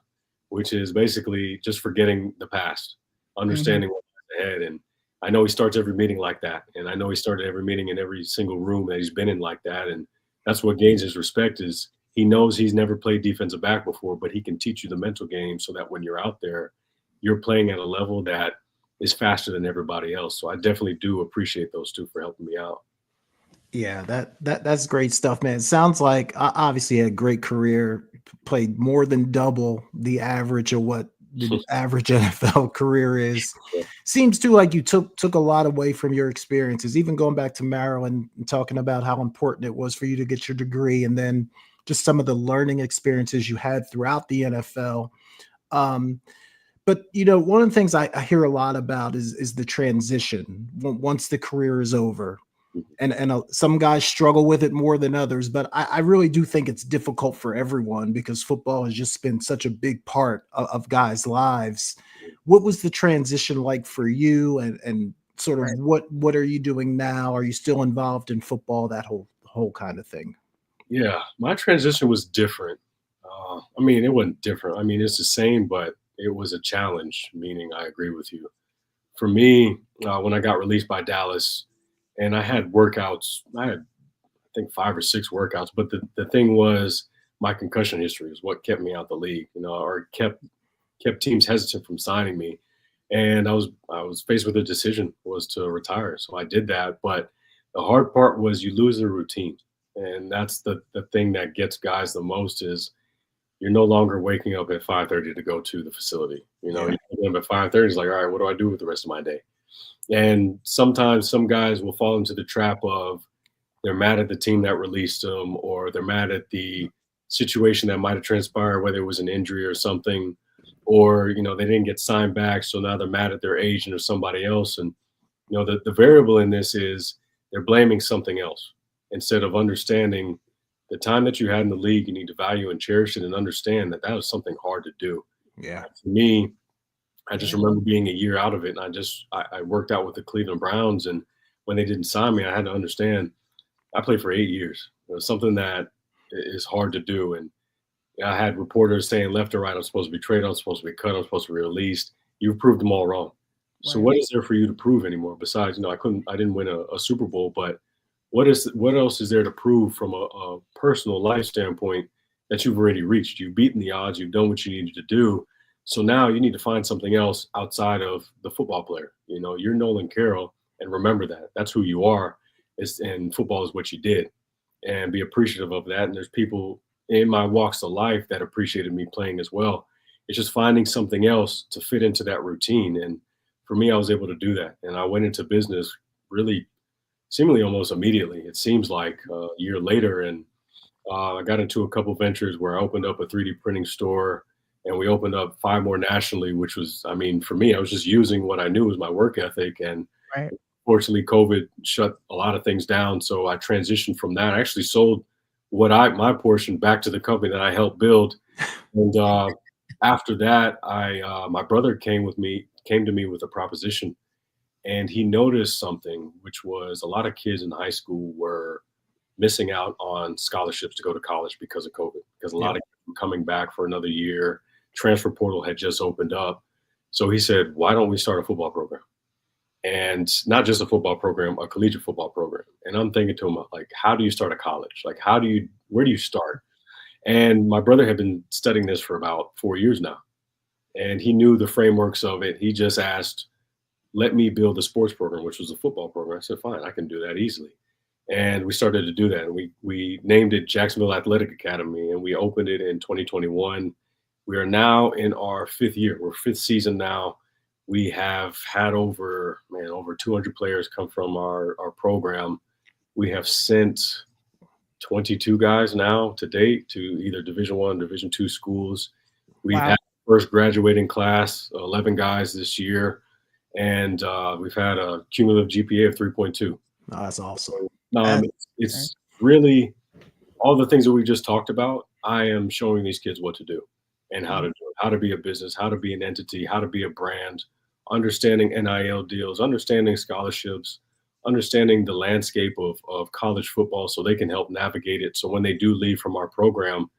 which is basically just forgetting the past, understanding what's ahead. And I know he starts every meeting like that. And I know he started every meeting in every single room that he's been in like that. And that's what gains his respect is he knows he's never played defensive back before, but he can teach you the mental game so that when you're out there, you're playing at a level that is faster than everybody else. So I definitely do appreciate those two for helping me out. Yeah, that's great stuff, man. It sounds like obviously had a great career, played more than double the average of what the average NFL career is. Yeah. Seems too like you took a lot away from your experiences, even going back to Maryland and talking about how important it was for you to get your degree, and then just some of the learning experiences you had throughout the NFL. But one of the things I hear a lot about is the transition once the career is over. And some guys struggle with it more than others, but I really do think it's difficult for everyone because football has just been such a big part of guys' lives. What was the transition like for you, and sort of what are you doing now? Are you still involved in football? That whole kind of thing. Yeah, my transition was different. I mean, it wasn't different. I mean, it's the same, but it was a challenge. Meaning, I agree with you. For me, when I got released by Dallas. And I had workouts. I had, I think, 5 or 6 workouts. But the thing was, my concussion history is what kept me out the league, or kept teams hesitant from signing me. And I was faced with a decision was to retire. So I did that. But the hard part was you lose the routine, and that's the thing that gets guys the most is you're no longer waking up at 5:30 to go to the facility. You wake up at 5:30. It's like, all right, what do I do with the rest of my day? And sometimes some guys will fall into the trap of they're mad at the team that released them, or they're mad at the situation that might have transpired, whether it was an injury or something, or they didn't get signed back, so now they're mad at their agent or somebody else. And the variable in this is they're blaming something else instead of understanding the time that you had in the league. You need to value and cherish it and understand that was something hard to do. Yeah, to me, I just remember being a year out of it, and I worked out with the Cleveland Browns, and when they didn't sign me, I had to understand I played for 8 years. It was something that is hard to do, and I had reporters saying left or right, I'm supposed to be traded, I'm supposed to be cut, I'm supposed to be released. You've proved them all wrong. So what is there for you to prove anymore? Besides, I didn't win a Super Bowl, but what else is there to prove from a personal life standpoint that you've already reached? You've beaten the odds, you've done what you needed to do. So now you need to find something else outside of the football player. You're Nolan Carroll, and remember that. That's who you are, and football is what you did. And be appreciative of that. And there's people in my walks of life that appreciated me playing as well. It's just finding something else to fit into that routine. And for me, I was able to do that. And I went into business really seemingly almost immediately. It seems like a year later. And I got into a couple ventures where I opened up a 3D printing store. And we opened up 5 more nationally, which was, I mean, for me, I was just using what I knew was my work ethic. And fortunately, COVID shut a lot of things down. So I transitioned from that. I actually sold my portion back to the company that I helped build. And after that, my brother came to me with a proposition. And he noticed something, which was a lot of kids in high school were missing out on scholarships to go to college because of COVID, because a lot of kids were coming back for another year. Transfer portal had just opened up. So he said, why don't we start a football program? And not just a football program, a collegiate football program. And I'm thinking to him, like, how do you start a college? Like, where do you start? And my brother had been studying this for about 4 years now. And he knew the frameworks of it. He just asked, let me build a sports program, which was a football program. I said, fine, I can do that easily. And we started to do that. And we named it Jacksonville Athletic Academy, and we opened it in 2021. We are now in our 5th year. We're 5th season now. We have had over 200 players come from our program. We have sent 22 guys now to date to either Division I, Division II schools. We've had first graduating class, 11 guys this year, and we've had a cumulative GPA of 3.2. Oh, that's awesome. Um, it's really all the things that we just talked about. I am showing these kids what to do and how to do it, how to be a business, how to be an entity, how to be a brand, understanding NIL deals, understanding scholarships, understanding the landscape of college football so they can help navigate it. So when they do leave from our program,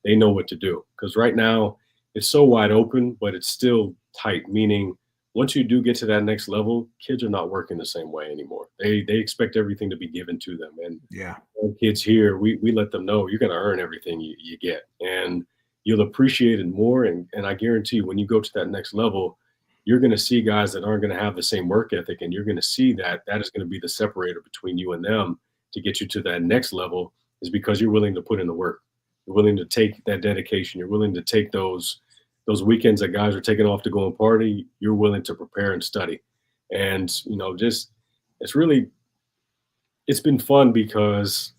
they know what to do. Because right now it's so wide open, but it's still tight, meaning once you do get to that next level, kids are not working the same way anymore. They expect everything to be given to them. And Yeah. kids here, we let them know you're going to earn everything you get, and you'll appreciate it more. And I guarantee you, when you go to that next level, you're going to see guys that aren't going to have the same work ethic, and you're going to see that is going to be the separator between you and them to get you to that next level, is because you're willing to put in the work. You're willing to take that dedication. You're willing to take those weekends that guys are taking off to go and party. You're willing to prepare and study. And, just it's been fun because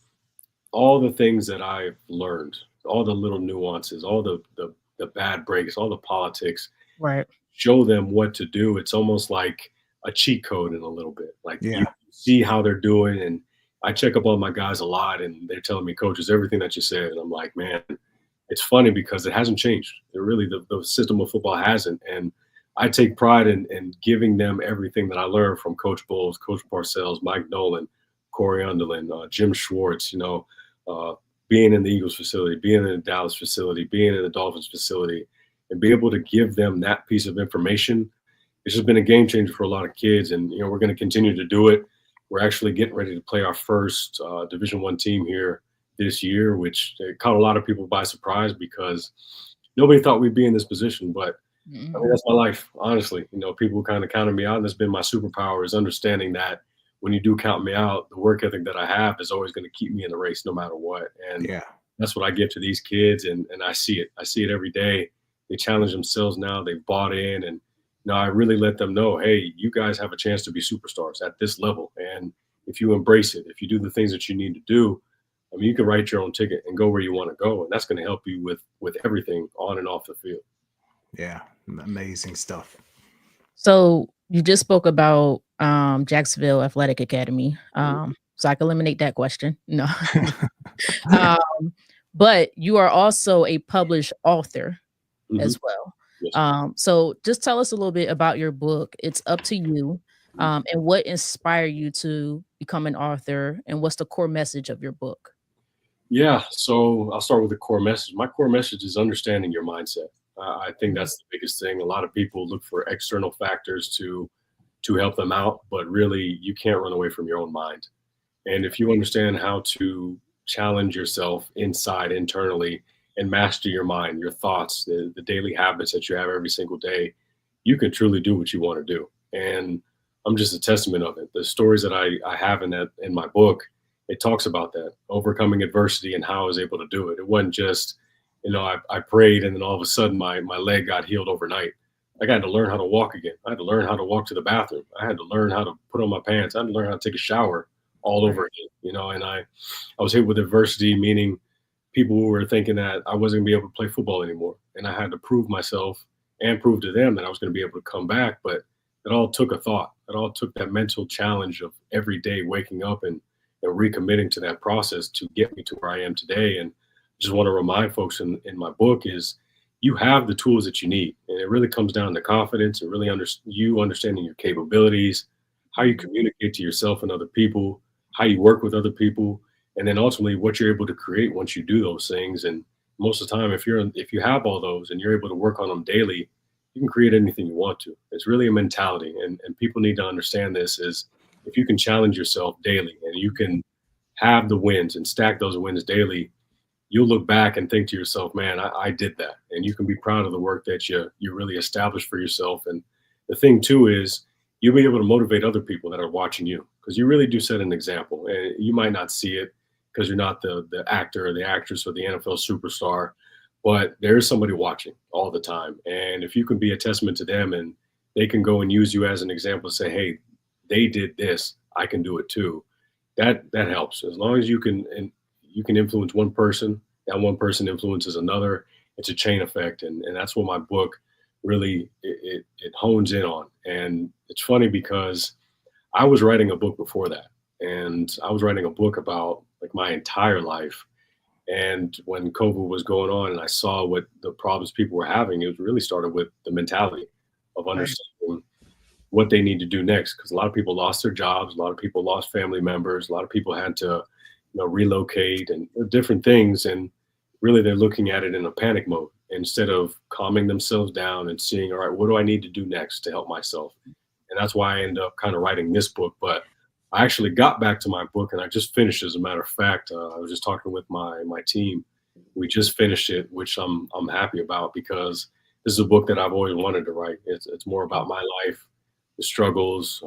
all the things that I've learned, all the little nuances, all the bad breaks, all the politics, Right. show them what to do. It's almost like a cheat code in a little bit. Like Yeah. you see how they're doing, and I check up on my guys a lot, and they're telling me, "Coaches, everything that you said." And I'm like, man, it's funny because it hasn't changed. It really, the system of football hasn't. And I take pride in giving them everything that I learned from Coach Bowles, Coach Parcells, Mike Nolan, Corey Underland, Jim Schwartz, being in the Eagles facility, being in the Dallas facility, being in the Dolphins facility, and be able to give them that piece of information. It's just been a game changer for a lot of kids. And, we're going to continue to do it. We're actually getting ready to play our first Division I team here this year, which caught a lot of people by surprise because nobody thought we'd be in this position. But I mean, that's my life, honestly. People kind of counted me out, and that's been my superpower, is understanding that when you do count me out, the work ethic that I have is always going to keep me in the race no matter what. And that's what I give to these kids, and I see it. I see it every day. They challenge themselves now. They've bought in, and I really let them know, hey, you guys have a chance to be superstars at this level. And if you embrace it, if you do the things that you need to do, I mean, you can write your own ticket and go where you want to go, and that's going to help you with everything on and off the field. Yeah, amazing stuff. So you just spoke about Jacksonville Athletic Academy. So I can eliminate that question. No. But you are also a published author as well. Yes. So just tell us a little bit about your book. It's Up to You. And what inspired you to become an author, and what's the core message of your book? Yeah, so I'll start with the core message. My core message is understanding your mindset. I think that's the biggest thing. A lot of people look for external factors to help them out, but really you can't run away from your own mind. And if you understand how to challenge yourself internally, and master your mind, your thoughts, the daily habits that you have every single day, you can truly do what you want to do. And I'm just a testament of it. The stories that I have in my book, it talks about that, overcoming adversity and how I was able to do it. It wasn't just, I prayed and then all of a sudden my leg got healed overnight. I had to learn how to walk again. I had to learn how to walk to the bathroom. I had to learn how to put on my pants. I had to learn how to take a shower all over again, and I was hit with adversity, meaning people who were thinking that I wasn't gonna be able to play football anymore. And I had to prove myself and prove to them that I was going to be able to come back. But it all took a thought. It all took that mental challenge of every day waking up and recommitting to that process to get me to where I am today. And just want to remind folks in my book is you have the tools that you need. And it really comes down to confidence and really understanding your capabilities, how you communicate to yourself and other people, how you work with other people, and then ultimately what you're able to create once you do those things. And most of the time, if you have all those and you're able to work on them daily, you can create anything you want to. It's really a mentality, and people need to understand this is if you can challenge yourself daily and you can have the wins and stack those wins daily, you'll look back and think to yourself, man, I did that. And you can be proud of the work that you really established for yourself. And the thing too is you'll be able to motivate other people that are watching you, because you really do set an example. And you might not see it because you're not the actor or the actress or the NFL superstar, but there is somebody watching all the time. And if you can be a testament to them and they can go and use you as an example to say, hey, they did this, I can do it too. That helps. As long as you can influence one person, that one person influences another, it's a chain effect, and that's what my book really it hones in on. And it's funny because I was writing a book before that, and I was writing a book about like my entire life. And when COVID was going on, and I saw what the problems people were having, it really started with the mentality of Right. understanding what they need to do next. Because a lot of people lost their jobs, a lot of people lost family members, a lot of people had to, relocate and different things. And really, they're looking at it in a panic mode instead of calming themselves down and seeing, all right, what do I need to do next to help myself? And that's why I ended up kind of writing this book. But I actually got back to my book, and I just finished. As a matter of fact, I was just talking with my team. We just finished it, which I'm happy about because this is a book that I've always wanted to write. It's more about my life, the struggles,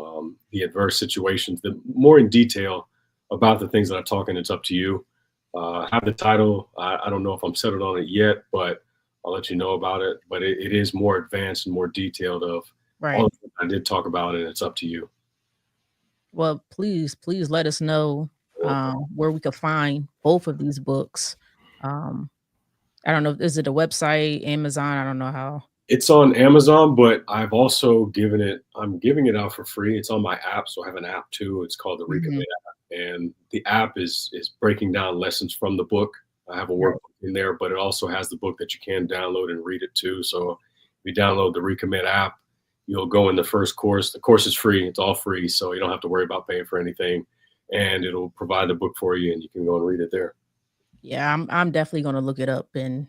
the adverse situations, the more in detail about the things that I talk. And it's up to you. I have the title. I don't know if I'm settled on it yet, but I'll let you know about it. But it is more advanced and more detailed of all Right. the things I did talk about, and it's up to you. Well, please let us know where we could find both of these books. Um, I don't know, is it a website, Amazon? I don't know how. It's on Amazon, but I'm giving it out for free. It's on my app. So I have an app too. It's called the Recommit Mhm. app. And the app is breaking down lessons from the book. I have a Right. workbook in there, but it also has the book that you can download and read it too. So if you download the Recommit app, you'll go in the first course. The course is free. It's all free. So you don't have to worry about paying for anything. And it'll provide the book for you and you can go and read it there. Yeah, I'm definitely gonna look it up, and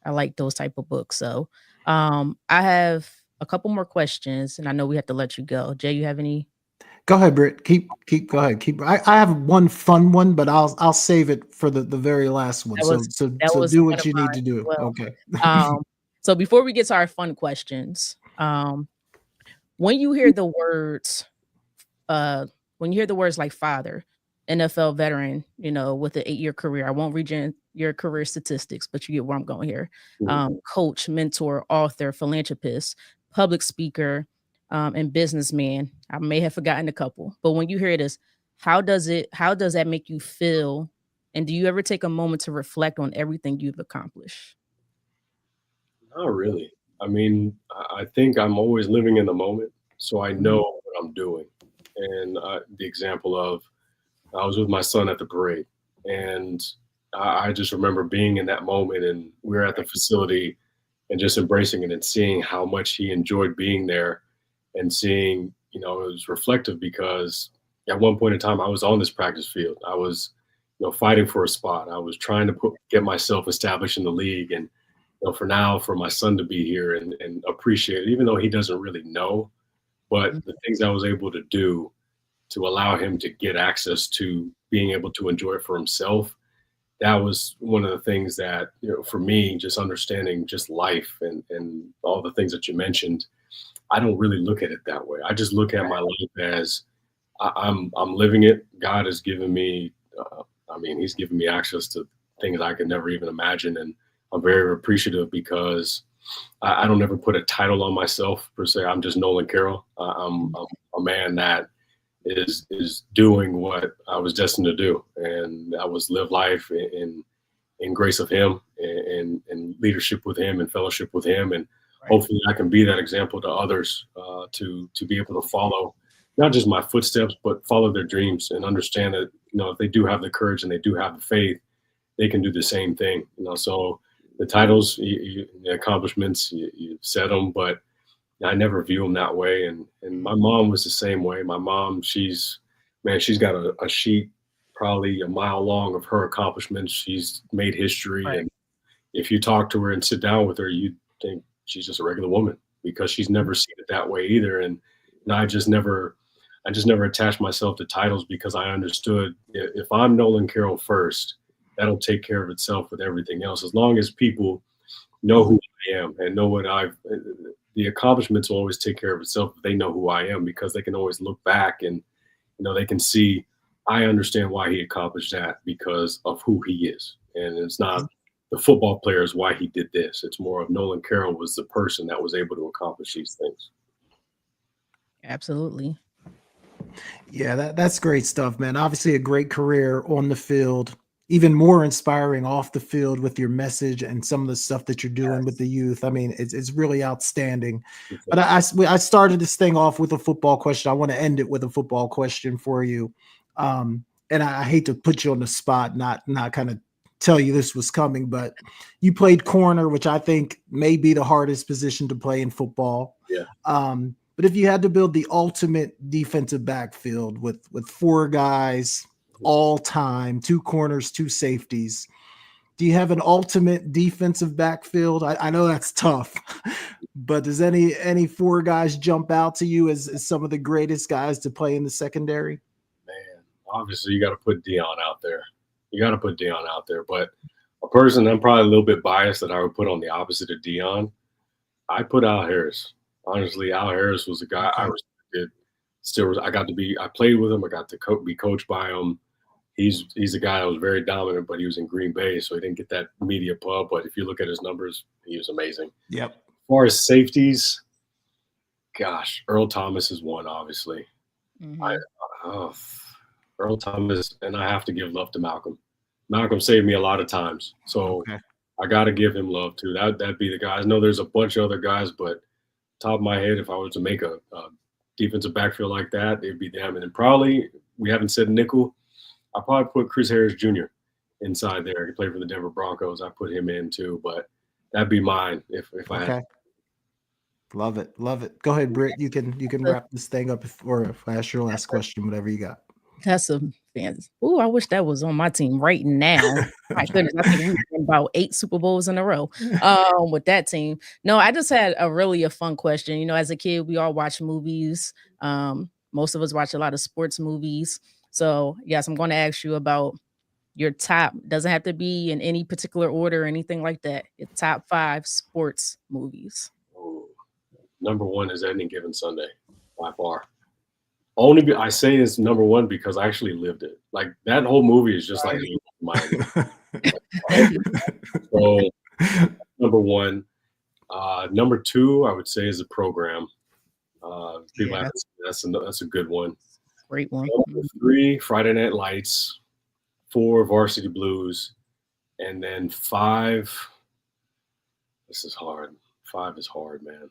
I like those type of books. So I have a couple more questions and I know we have to let you go. Jay, you have any? Go ahead, Britt. Go ahead. I have one fun one, but I'll save it for the very last one. That So was do one what of you need mine to as do. well. Okay. So before we get to our fun questions, when you hear the words, uh, when you hear the words like father, NFL veteran, with an 8-year career, I won't read your career statistics, but you get where I'm going here. Mhm. Coach, mentor, author, philanthropist, public speaker, and businessman. I may have forgotten a couple, but when you hear this, how does that make you feel? And do you ever take a moment to reflect on everything you've accomplished? Not really. I mean, I think I'm always living in the moment, so I know Mhm. what I'm doing. And the example of I was with my son at the parade, and I just remember being in that moment, and we were at the facility and just embracing it and seeing how much he enjoyed being there, and seeing, it was reflective because at one point in time I was on this practice field. I was, fighting for a spot. I was trying to get myself established in the league, and for now, for my son to be here and appreciate it, even though he doesn't really know, but Mhm. the things I was able to do to allow him to get access to being able to enjoy it for himself, that was one of the things that, for me, just understanding just life and all the things that you mentioned, I don't really look at it that way. I just look at my life as I'm living it. God has given me, I mean, He's given me access to things I could never even imagine, and I'm very appreciative because I don't ever put a title on myself per se. I'm just Nolan Carroll. I'm a man that is doing what I was destined to do, and I was live life in grace of Him and leadership with Him and fellowship with Him, and Right. hopefully I can be that example to others, to be able to follow not just my footsteps but follow their dreams and understand that, if they do have the courage and they do have the faith, they can do the same thing. So the titles, the accomplishments, you said them, but I never view them that way. And my mom was the same way. My mom, she's got a sheet probably a mile long of her accomplishments. She's made history, Right. and if you talk to her and sit down with her, you think she's just a regular woman because she's never seen it that way either. And I just never attached myself to titles because I understood if I'm Nolan Carroll first, that'll take care of itself with everything else. As long as people know who I am and know what the accomplishments will always take care of itself if they know who I am, because they can always look back and, they can see I understand why he accomplished that because of who he is. And it's not the football players why he did this. It's more of Nolan Carroll was the person that was able to accomplish these things. Absolutely. Yeah, that's great stuff, man. Obviously, a great career on the field, even more inspiring off the field with your message and some of the stuff that you're doing with the youth. I mean, it's really outstanding. But I started this thing off with a football question. I want to end it with a football question for you. And I hate to put you on the spot, not kind of tell you this was coming, but you played corner, which I think may be the hardest position to play in football. Yeah. But if you had to build the ultimate defensive backfield with 4 guys all time, 2 corners, 2 safeties, do you have an ultimate defensive backfield? I know that's tough, but does any 4 guys jump out to you as some of the greatest guys to play in the secondary? Man, obviously you got to put Dion out there. But a person I'm probably a little bit biased that I would put on the opposite of Dion, I put Al Harris. Honestly, Al Harris was a guy I respected. I played with him. I got to be coached by him. He's a guy that was very dominant, but he was in Green Bay, so he didn't get that media pub. But if you look at his numbers, he was amazing. Yep. As far as safeties, gosh, Earl Thomas is one, obviously. Mm-hmm. Earl Thomas, and I have to give love to Malcolm. Malcolm saved me a lot of times, so I got to give him love too. That'd be the guy. I know there's a bunch of other guys, but top of my head, if I was to make a defensive backfield like that, it'd be them. And then probably, we haven't said nickel, I probably put Chris Harris Jr. inside there. He played for the Denver Broncos. I put him in too, but that'd be mine if I had. Love it. Go ahead, Britt. You can wrap this thing up if I ask your last question, whatever you got. That's a fans. Oh, I wish that was on my team right now. My goodness, I think we won about 8 Super Bowls in a row with that team. No, I just had a fun question. You know, as a kid, we all watch movies. Most of us watch a lot of sports movies. So yes, I'm going to ask you about your top. Doesn't have to be in any particular order or anything like that. Your top 5 sports movies. Number 1 is Any Given Sunday, by far. I say it's number 1 because I actually lived it. Like, that whole movie is just like my so number 1. Number 2, I would say, is The Program. That's a good one. Great one. Number 3, Friday Night Lights. 4, Varsity Blues. And then 5, this is hard. 5 is hard, man.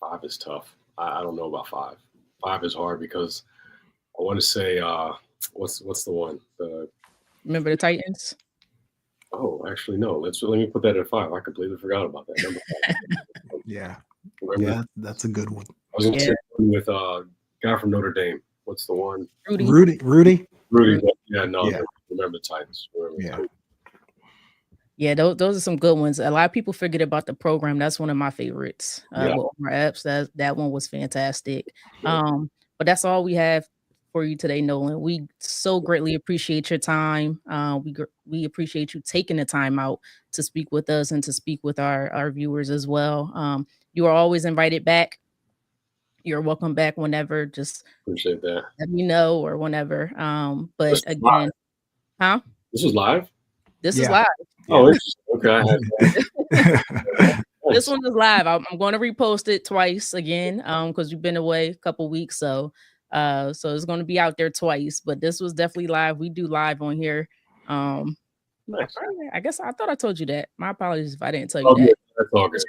5 is tough. I don't know about 5. 5 is hard because I want to say what's the one? Remember the Titans? Oh, actually no. Let me put that at 5. I completely forgot about that. Number 5. Yeah, that's a good one. I was going to say with guy from Notre Dame. What's the one? Rudy. Yeah, no. Yeah. Remember the Titans. Yeah, those are some good ones. A lot of people forget about The Program. That's one of my favorites. With Omar Epps, that one was fantastic. But that's all we have for you today, Nolan. We so greatly appreciate your time. We appreciate you taking the time out to speak with us and to speak with our viewers as well. You are always invited back. You're welcome back whenever. Just appreciate that. Let me know or whenever. But again, This was live? This is live. Oh, okay. This one is live. I'm going to repost it twice again because you've been away a couple weeks. So it's going to be out there twice. But this was definitely live. We do live on here. Nice. I guess I thought I told you that. My apologies if I didn't tell you that. That's all good.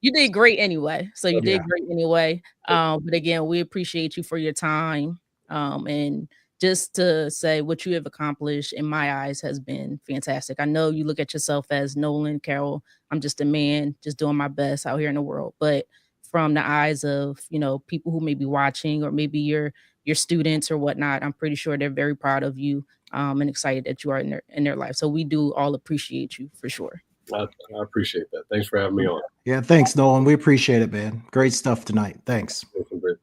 You did great anyway. So you did great anyway. But again, we appreciate you for your time. And just to say what you have accomplished in my eyes has been fantastic. I know you look at yourself as Nolan, Carroll. I'm just a man, just doing my best out here in the world. But from the eyes of, people who may be watching or maybe your students or whatnot, I'm pretty sure they're very proud of you and excited that you are in their life. So we do all appreciate you for sure. I appreciate that. Thanks for having me on. Yeah, thanks, Nolan. We appreciate it, man. Great stuff tonight. Thanks.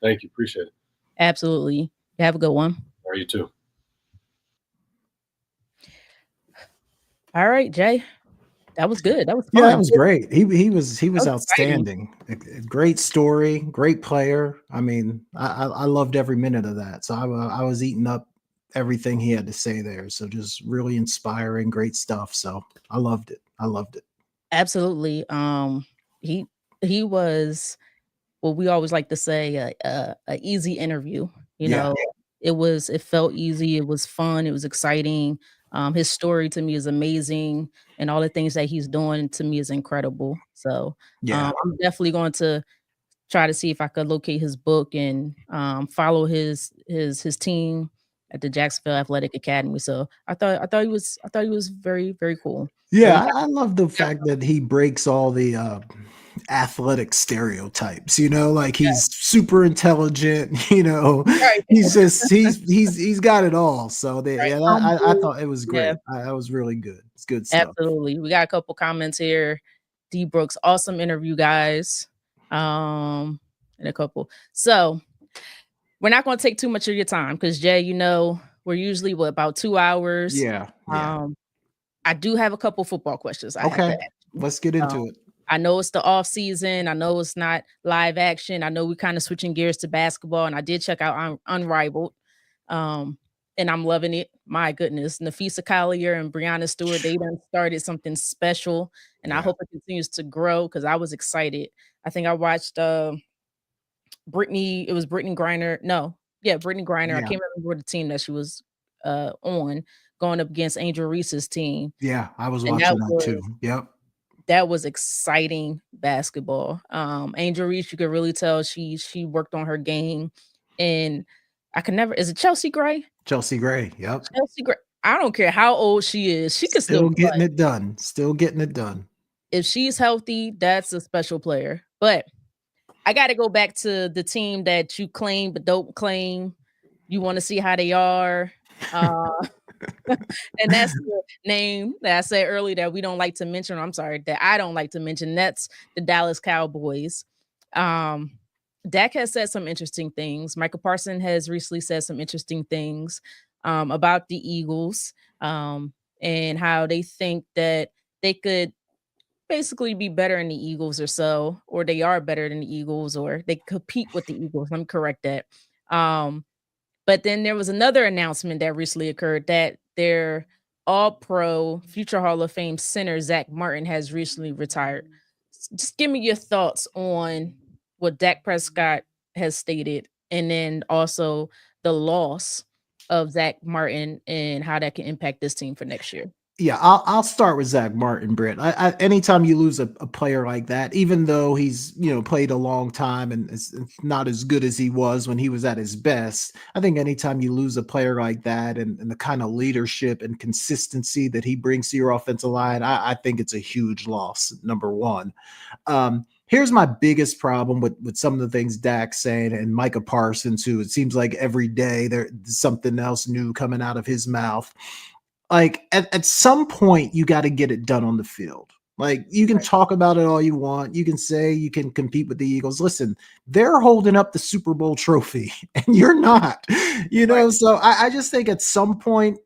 Thank you. Appreciate it. Absolutely. Have a good one. Are you too? All right, Jay. That was good. That was fun. Yeah, that was great. He was outstanding. Great story, great player. I mean, I loved every minute of that. So I was eating up everything he had to say there. So just really inspiring, great stuff. So I loved it. Absolutely. He was what we always like to say, a easy interview. It felt easy. It was fun. It was exciting. His story to me is amazing, and all the things that he's doing to me is incredible. So Yeah. I'm definitely going to try to see if I could locate his book and follow his team at the Jacksonville Athletic Academy. So I thought he was very very cool. So Yeah, we I love the fact that he breaks all the athletic stereotypes, like got he's super intelligent, right, he's just he's got it all. So right, yeah, I humble. thought it was Yeah, great. That was really good. It's good stuff. absolutely. We got a couple comments here. D Brooks, awesome interview, guys. And a couple. So we're not going to take too much of your time because Jay, we're usually about 2 hours. Yeah, yeah. Um, I do have a couple football questions I have to Okay, ask you. let's get Um, into it. I know it's the off season. I know it's not live action. I know we kind of switching gears to basketball, and I did check out Unrivaled, um, and I'm loving it. My goodness, Nafisa Collier and Brianna Stewart, they done started something special, and I Yeah, hope it continues to grow because I was excited. I think I watched Brittany. It was Brittany Griner. No, yeah, Brittany Griner. I yeah, can't remember what the team that she was on going up against Angel Reese's team, yeah. I was and watching that too. Yep. that was exciting basketball. Angel Reese, you could really tell she worked on her game, and I can never. Is it Chelsea Gray? Chelsea Gray. Yep. Chelsea Gray. I don't care how old she is, she could still Still play. getting it done. Still getting it done. If she's healthy, that's a special player. But I got to go back to the team that you claim but don't claim. You want to see how they are. Uh, and that's the name that I said earlier that we don't like to mention. I'm sorry, that I don't like to mention. That's the Dallas Cowboys. Um, Dak has said some interesting things. Michael Parson has recently said some interesting things about the Eagles and how they think that they could basically be better than the Eagles or so, or they are better than the Eagles, or they compete with the Eagles. Let me correct that. Um, but then there was another announcement that recently occurred that their all pro future Hall of Fame center, Zach Martin, has recently retired. Just give me your thoughts on what Dak Prescott has stated, and then also the loss of Zach Martin and how that can impact this team for next year. Yeah, I'll start with Zach Martin, Britt. Anytime you lose a player like that, even though he's played a long time and is not as good as he was when he was at his best, I think anytime you lose a player like that and the kind of leadership and consistency that he brings to your offensive line, I think it's a huge loss. Number one. Here's my biggest problem with some of the things Dak's saying and Micah Parsons, who it seems like every day there's something else new coming out of his mouth. Like at some point you got to get it done on the field. Like you can Right. talk about it all you want. You can say you can compete with the Eagles. Listen, they're holding up the Super Bowl trophy and you're not, Right. So I just think at some point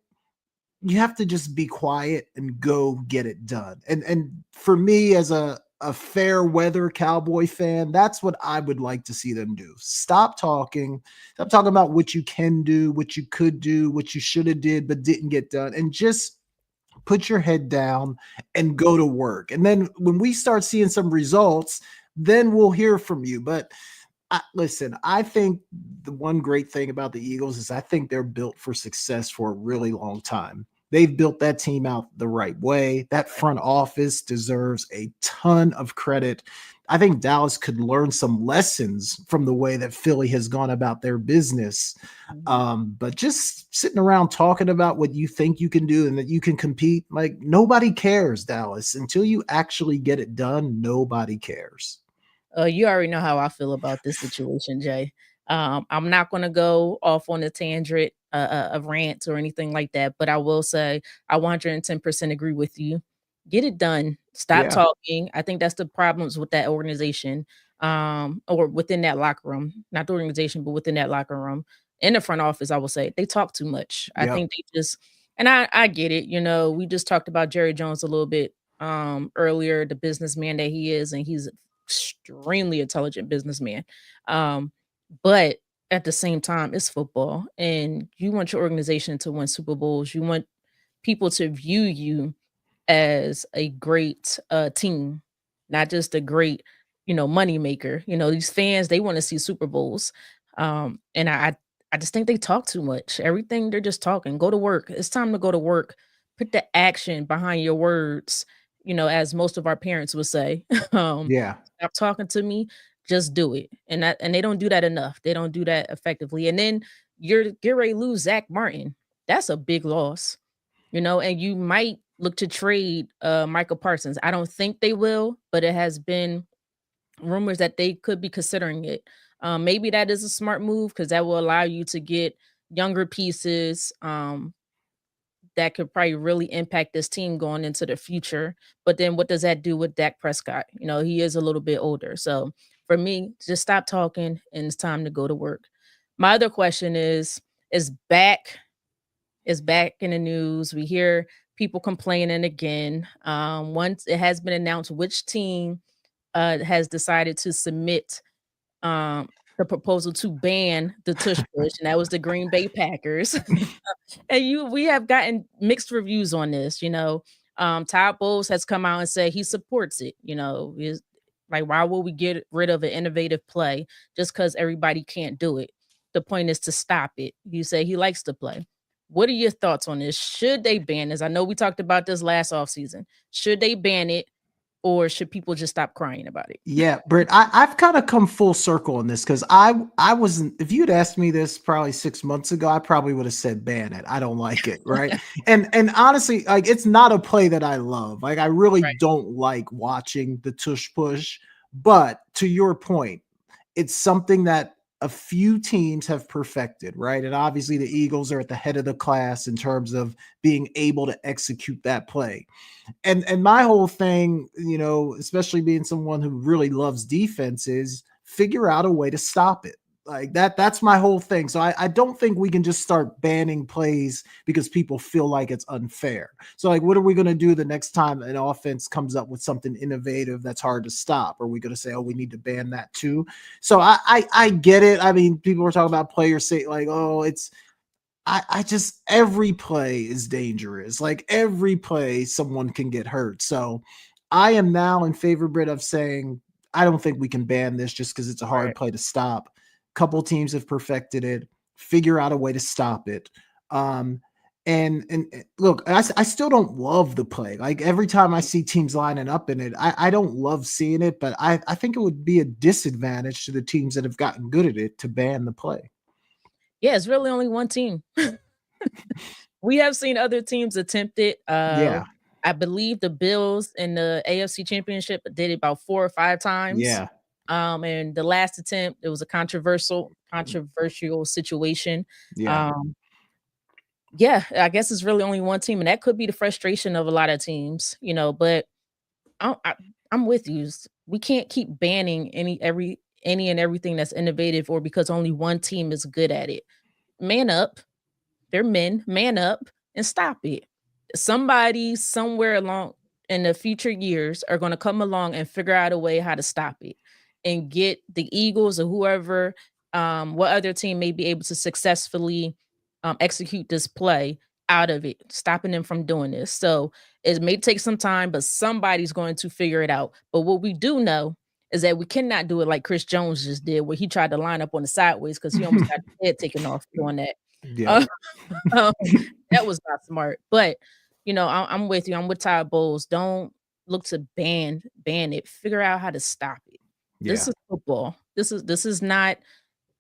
you have to just be quiet and go get it done. And for me as a fair weather Cowboy fan, that's what I would like to see them do. Stop talking. Stop talking about what you can do, what you could do, what you should have did but didn't get done, and just put your head down and go to work. And then when we start seeing some results, then we'll hear from you. But listen, I think the one great thing about the Eagles is I think they're built for success for a really long time. They've built that team out the right way. That front office deserves a ton of credit. I think Dallas could learn some lessons from the way that Philly has gone about their business. Mhm. But just sitting around talking about what you think you can do and that you can compete, like nobody cares, Dallas. Until you actually get it done, nobody cares. You already know how I feel about this situation, Jay. I'm not going to go off on a tangent, of rants or anything like that, but I will say I 110% agree with you. Get it done. Stop Yeah. talking. I think that's the problems with that organization, or within that locker room, not the organization, but within that locker room. In the front office, I will say they talk too much. I Yep. think they just, and I get it. We just talked about Jerry Jones a little bit earlier, the businessman that he is, and he's extremely intelligent businessman. Um, but at the same time, it's football, and you want your organization to win Super Bowls. You want people to view you as a great team, not just a great, money maker. These fans, they want to see Super Bowls. And I just think they talk too much. Everything they're just talking. Go to work. It's time to go to work. Put the action behind your words, as most of our parents would say. um, Yeah. Stop talking to me, just do it. And they don't do that enough. They don't do that effectively. And then you're get ready to lose Zach Martin. That's a big loss, and you might look to trade Michael Parsons. I don't think they will, but it has been rumors that they could be considering it. Maybe that is a smart move because that will allow you to get younger pieces that could probably really impact this team going into the future. But then what does that do with Dak Prescott? He is a little bit older. So for me, just stop talking and it's time to go to work. My other question is back is back in the news. We hear people complaining again. Once it has been announced which team has decided to submit the proposal to ban the tush push, and that was the Green Bay Packers. And we have gotten mixed reviews on this. Todd Bowles has come out and said he supports it. Is like, why will we get rid of an innovative play just because everybody can't do it? The point is to stop it. You say he likes to play. What are your thoughts on this? Should they ban this? I know we talked about this last offseason. Should they ban it, or should people just stop crying about it? Yeah, Britt, I've kind of come full circle on this because I wasn't, if you'd asked me this probably 6 months ago, I probably would have said ban it. I don't like it, right? And honestly, like, it's not a play that I love. Like, I really Right. don't like watching the tush push. But to your point, it's something that a few teams have perfected, right? And obviously the Eagles are at the head of the class in terms of being able to execute that play. And my whole thing, especially being someone who really loves defense, is figure out a way to stop it. Like that's my whole thing. So I don't think we can just start banning plays because people feel like it's unfair. So, like, what are we going to do the next time an offense comes up with something innovative that's hard to stop? Are we going to say, oh, we need to ban that too? So I get it. I mean, people were talking about players say like, oh, it's I just, every play is dangerous. Like, every play, someone can get hurt. So I am now in favor, Britt, of saying I don't think we can ban this just because it's a hard Right. play to stop. Couple teams have perfected it. Figure out a way to stop it. And look, I still don't love the play. Like, every time I see teams lining up in it, I don't love seeing it, but I think it would be a disadvantage to the teams that have gotten good at it to ban the play. Yeah, it's really only one team. We have seen other teams attempt it. Yeah. I believe the Bills in the AFC Championship did it about 4 or 5 times. Yeah. And the last attempt, it was a controversial situation. Yeah. Um, yeah, I guess it's really only one team, and that could be the frustration of a lot of teams, but I I'm with you. We can't keep banning any and everything that's innovative or because only one team is good at it. Man up. They're men, man up and stop it. Somebody somewhere along in the future years are going to come along and figure out a way how to stop it and get the Eagles or whoever, what other team may be able to successfully execute this play out of it, stopping them from doing this. So it may take some time, but somebody's going to figure it out. But what we do know is that we cannot do it like Chris Jones just did, where he tried to line up on the sideways because he almost got his head taken off doing that. Yeah. Um, that was not smart. But I'm with you. I'm with Todd Bowles. Don't look to ban it. Figure out how to stop it. This Yeah. is football. This is not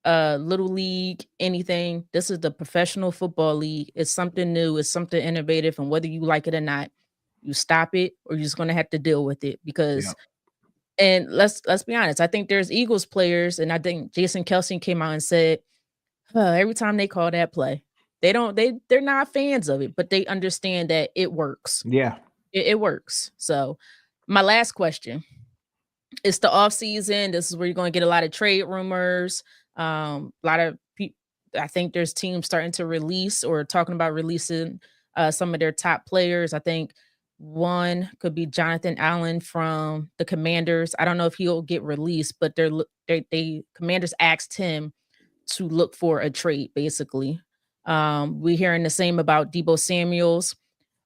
little league anything. This is the professional football league. It's something new. It's something innovative, and whether you like it or not, you stop it, or you're just gonna have to deal with it Yeah. because. And let's be honest. I think there's Eagles players, and I think Jason Kelsey came out and said every time they call that play, they're not fans of it, but they understand that it works. Yeah. It works. So my last question. It's the off season. This is where you're going to get a lot of trade rumors. A lot of people. I think there's teams starting to release or talking about releasing some of their top players. I think one could be Jonathan Allen from the Commanders. I don't know if he'll get released, but they Commanders asked him to look for a trade, basically. We're hearing the same about Debo Samuels,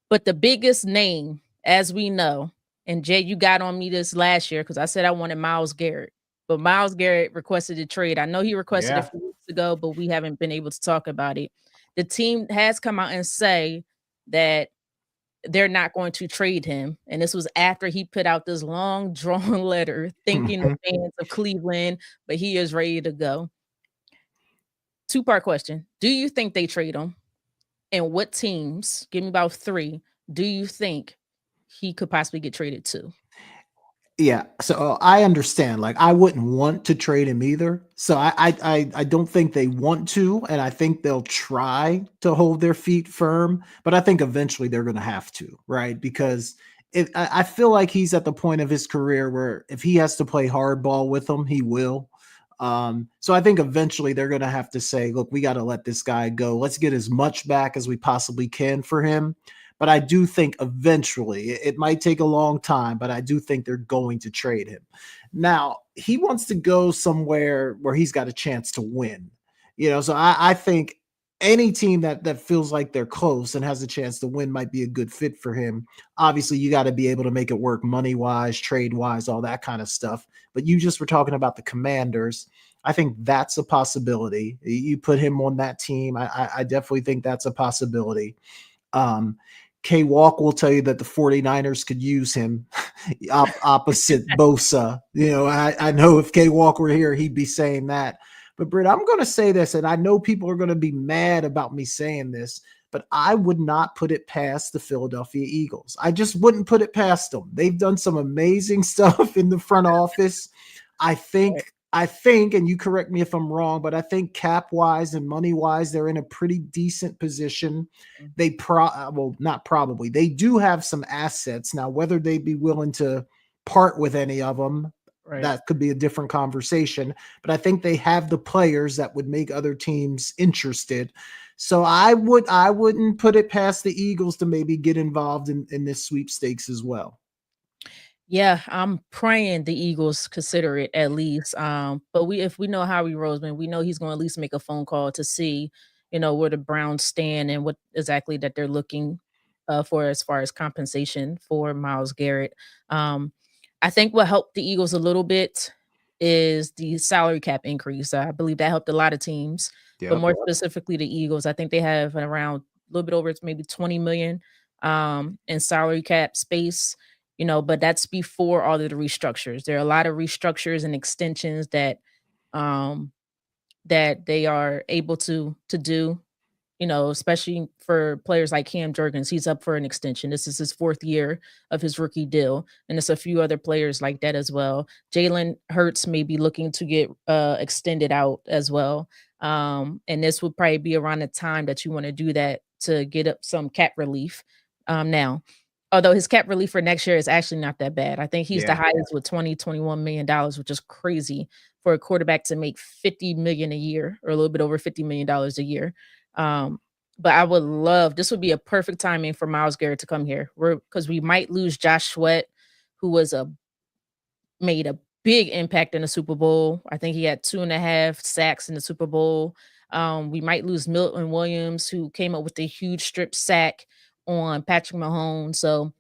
but the biggest name, as we know, and Jay, you got on me this last year because I said I wanted Myles Garrett, but Myles Garrett requested a trade. I know he requested it a Yeah. few weeks ago, but we haven't been able to talk about it. The team has come out and say that they're not going to trade him. And this was after he put out this long drawn letter thanking the fans of Cleveland, but he is ready to go. Two-part question. Do you think they trade him? And what teams, give me about 3, do you think he could possibly get traded to? Yeah, so I understand. Like, I wouldn't want to trade him either. So I don't think they want to, and I think they'll try to hold their feet firm. But I think eventually they're going to have to, right? Because I feel like he's at the point of his career where if he has to play hardball with them, he will. So I think eventually they're going to have to say, look, we got to let this guy go. Let's get as much back as we possibly can for him. But I do think eventually it might take a long time, but I do think they're going to trade him. Now, he wants to go somewhere where he's got a chance to win. So I think any team that feels like they're close and has a chance to win might be a good fit for him. Obviously, you got to be able to make it work money-wise, trade-wise, all that kind of stuff. But you just were talking about the Commanders. I think that's a possibility. You put him on that team. I definitely think that's a possibility. K Walk will tell you that the 49ers could use him opposite Bosa. I know if K Walk were here, he'd be saying that. But Britt, I'm going to say this, and I know people are going to be mad about me saying this, but I would not put it past the Philadelphia Eagles. I just wouldn't put it past them. They've done some amazing stuff in the front office. I think, and you correct me if I'm wrong, but I think cap-wise and money-wise, they're in a pretty decent position. They not probably. They do have some assets. Now, whether they'd be willing to part with any of them, that could be a different conversation. But I think they have the players that would make other teams interested. So I wouldn't put it past the Eagles to maybe get involved in this sweepstakes as well. Yeah, I'm praying the Eagles consider it at least. But if we know Howie Roseman, we know he's going to at least make a phone call to see, where the Browns stand and what exactly that they're looking for as far as compensation for Myles Garrett. I think what helped the Eagles a little bit is the salary cap increase. I believe that helped a lot of teams, but more specifically the Eagles. I think they have around a little bit over maybe 20 million in salary cap space. But that's before all of the restructures. There are a lot of restructures and extensions that they are able to do, especially for players like Cam Jurgens. He's up for an extension. This is his 4th year of his rookie deal. And there's a few other players like that as well. Jalen Hurts may be looking to get extended out as well. And this would probably be around the time that you want to do that to get up some cap relief now. Although his cap relief for next year is actually not that bad. I think he's the highest with $21 million, which is crazy for a quarterback to make $50 million a year or a little bit over $50 million a year. But I would love, this would be a perfect timing for Myles Garrett to come here because we might lose Josh Sweat, who made a big impact in the Super Bowl. I think he had 2.5 sacks in the Super Bowl. We might lose Milton Williams, who came up with a huge strip sack on Patrick Mahomes. So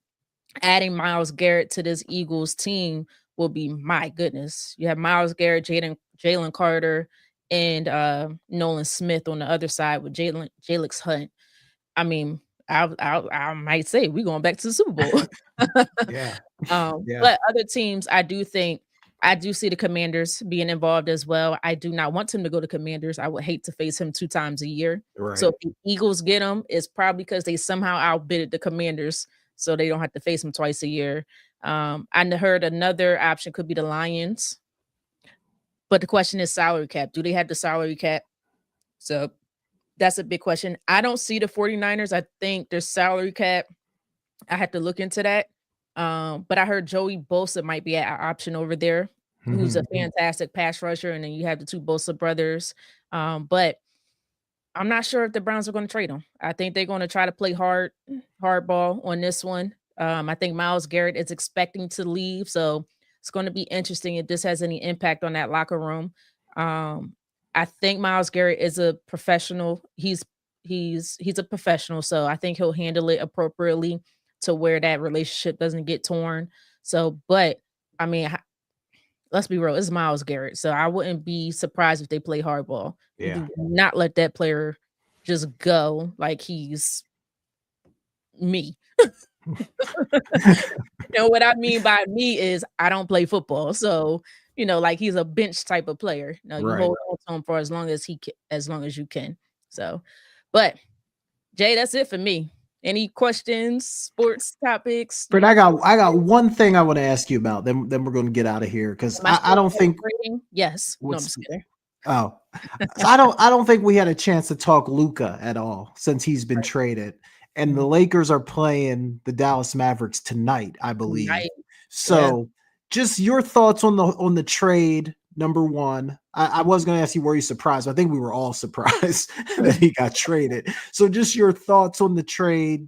adding Myles Garrett to this Eagles team will be, my goodness. You have Myles Garrett, Jalen Carter, and Nolan Smith on the other side with Jalix Hunt. I mean, I might say we're going back to the Super Bowl. Yeah. But other teams, I do see the Commanders being involved as well. I do not want him to go to Commanders. I would hate to face him 2 times a year. Right. So if the Eagles get him, it's probably because they somehow outbid the Commanders, so they don't have to face him twice a year. I heard another option could be the Lions. But the question is salary cap. Do they have the salary cap? So that's a big question. I don't see the 49ers. I think their salary cap, I had to look into that. But I heard Joey Bosa might be an option over there, who's a fantastic pass rusher. And then you have the 2 Bosa brothers. But I'm not sure if the Browns are going to trade him. I think they're going to try to play hardball on this one. I think Myles Garrett is expecting to leave. So it's going to be interesting if this has any impact on that locker room. I think Myles Garrett is a professional. He's a professional. So I think he'll handle it appropriately to where that relationship doesn't get torn. So, but I mean, let's be real, it's Myles Garrett. So I wouldn't be surprised if they play hardball. You Yeah. do not let that player just go like he's me. What I mean by me is I don't play football. So, like he's a bench type of player. No, you Right. hold on to him for as long as as long as you can. So, but Jay, that's it for me. Any questions, sports topics? But I got one thing I want to ask you about. Then we're going to get out of here because Am I I still don't think celebrating? Yes. No, I'm what's just kidding. oh I don't think we had a chance to talk Luka at all since he's been traded. And the Mhm. Lakers are playing the Dallas Mavericks tonight, I believe. Tonight. Yeah. So just your thoughts on the trade, number one. I was gonna ask you, were you surprised? I think we were all surprised that he got traded. So just your thoughts on the trade,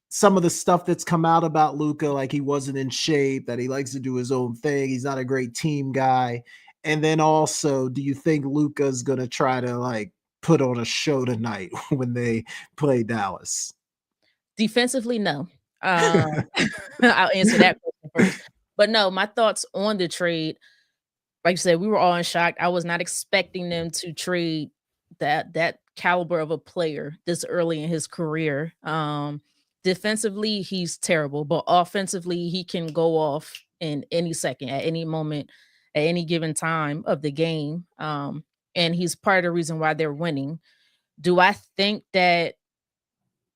some of the stuff that's come out about Luka, like he wasn't in shape, that he likes to do his own thing. He's not a great team guy. And then also, do you think Luka's gonna try to like put on a show tonight when they play Dallas? Defensively, no. Um, I'll answer that question first. But no, my thoughts on the trade, like I said, we were all in shock. I was not expecting them to trade that caliber of a player this early in his career. Defensively, he's terrible, but offensively, he can go off in any second, at any moment, at any given time of the game. And he's part of the reason why they're winning. Do I think that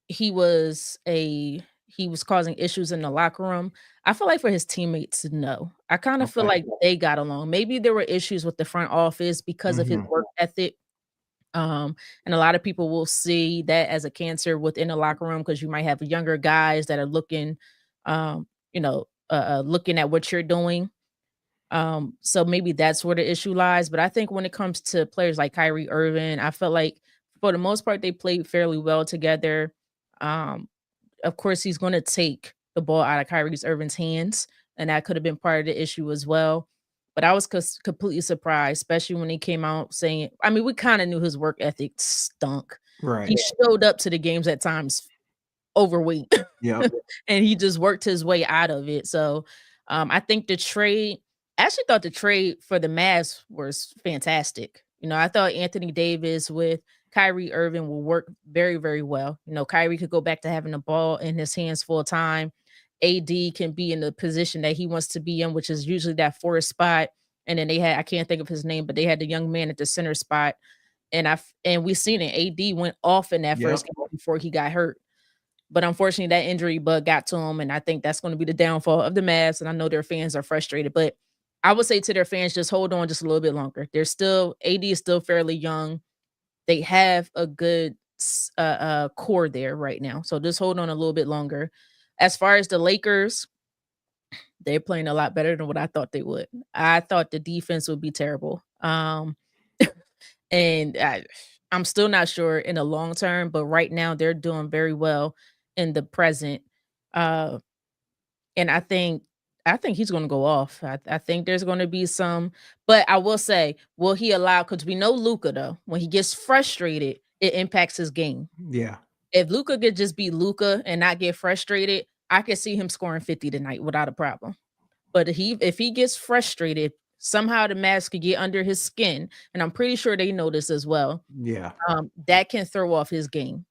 he was causing issues in the locker room? I feel like for his teammates, no. I kind of feel Okay. like they got along. Maybe there were issues with the front office because of his Mhm. work ethic. And a lot of people will see that as a cancer within the locker room because you might have younger guys that are looking, looking at what you're doing. So maybe that's where the issue lies. But I think when it comes to players like Kyrie Irving, I felt like for the most part they played fairly well together. Um, of course, he's going to take the ball out of Kyrie Irving's hands, and that could have been part of the issue as well. But I was completely surprised, especially when he came out saying, I mean, we kind of knew his work ethic stunk. He Right. showed up to the games at times overweight, Yep. and he just worked his way out of it. So I think I actually thought the trade for the Mavs was fantastic. I thought Anthony Davis with Kyrie Irving will work very, very well. Kyrie could go back to having the ball in his hands full time. AD can be in the position that he wants to be in, which is usually that fourth spot. And then they had, I can't think of his name, but they had the young man at the center spot. And we seen it. AD went off in that Yep. first game before he got hurt. But unfortunately, that injury bug got to him, and I think that's going to be the downfall of the Mavs. And I know their fans are frustrated, but I would say to their fans, just hold on just a little bit longer. AD is still fairly young. They have a good core there right now, so just hold on a little bit longer. As far as the Lakers, they're playing a lot better than what I thought they would. I thought the defense would be terrible. And I'm still not sure in the long term, but right now they're doing very well in the present. Uh, and I think he's going to go off. I think there's going to be some, but I will say, will he allow? Because we know Luca though, when he gets frustrated, it impacts his game. Yeah. If Luca could just be Luca and not get frustrated, I could see him scoring 50 tonight without a problem. But if he gets frustrated, somehow the Mavs could get under his skin, and I'm pretty sure they know this as well. Yeah. That can throw off his game.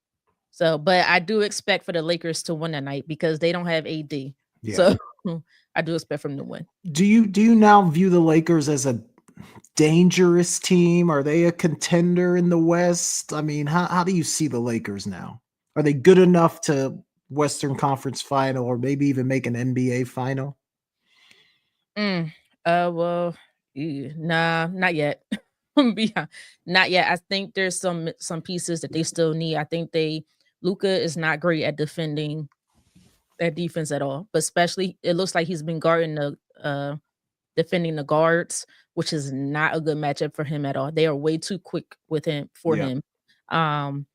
So, but I do expect for the Lakers to win tonight because they don't have AD. Yeah. So I do expect them to win. Do you now view the Lakers as a dangerous team? Are they a contender in the West? I mean, how do you see the Lakers now? Are they good enough to Western Conference final or maybe even make an NBA final? Mm, well, nah, not yet. Yeah, not yet. I think there's some pieces that they still need. I think Luca is not great at defending that defense at all, but especially it looks like he's been guarding defending the guards, which is not a good matchup for him at all. They are way too quick with him for Yeah. him. Um,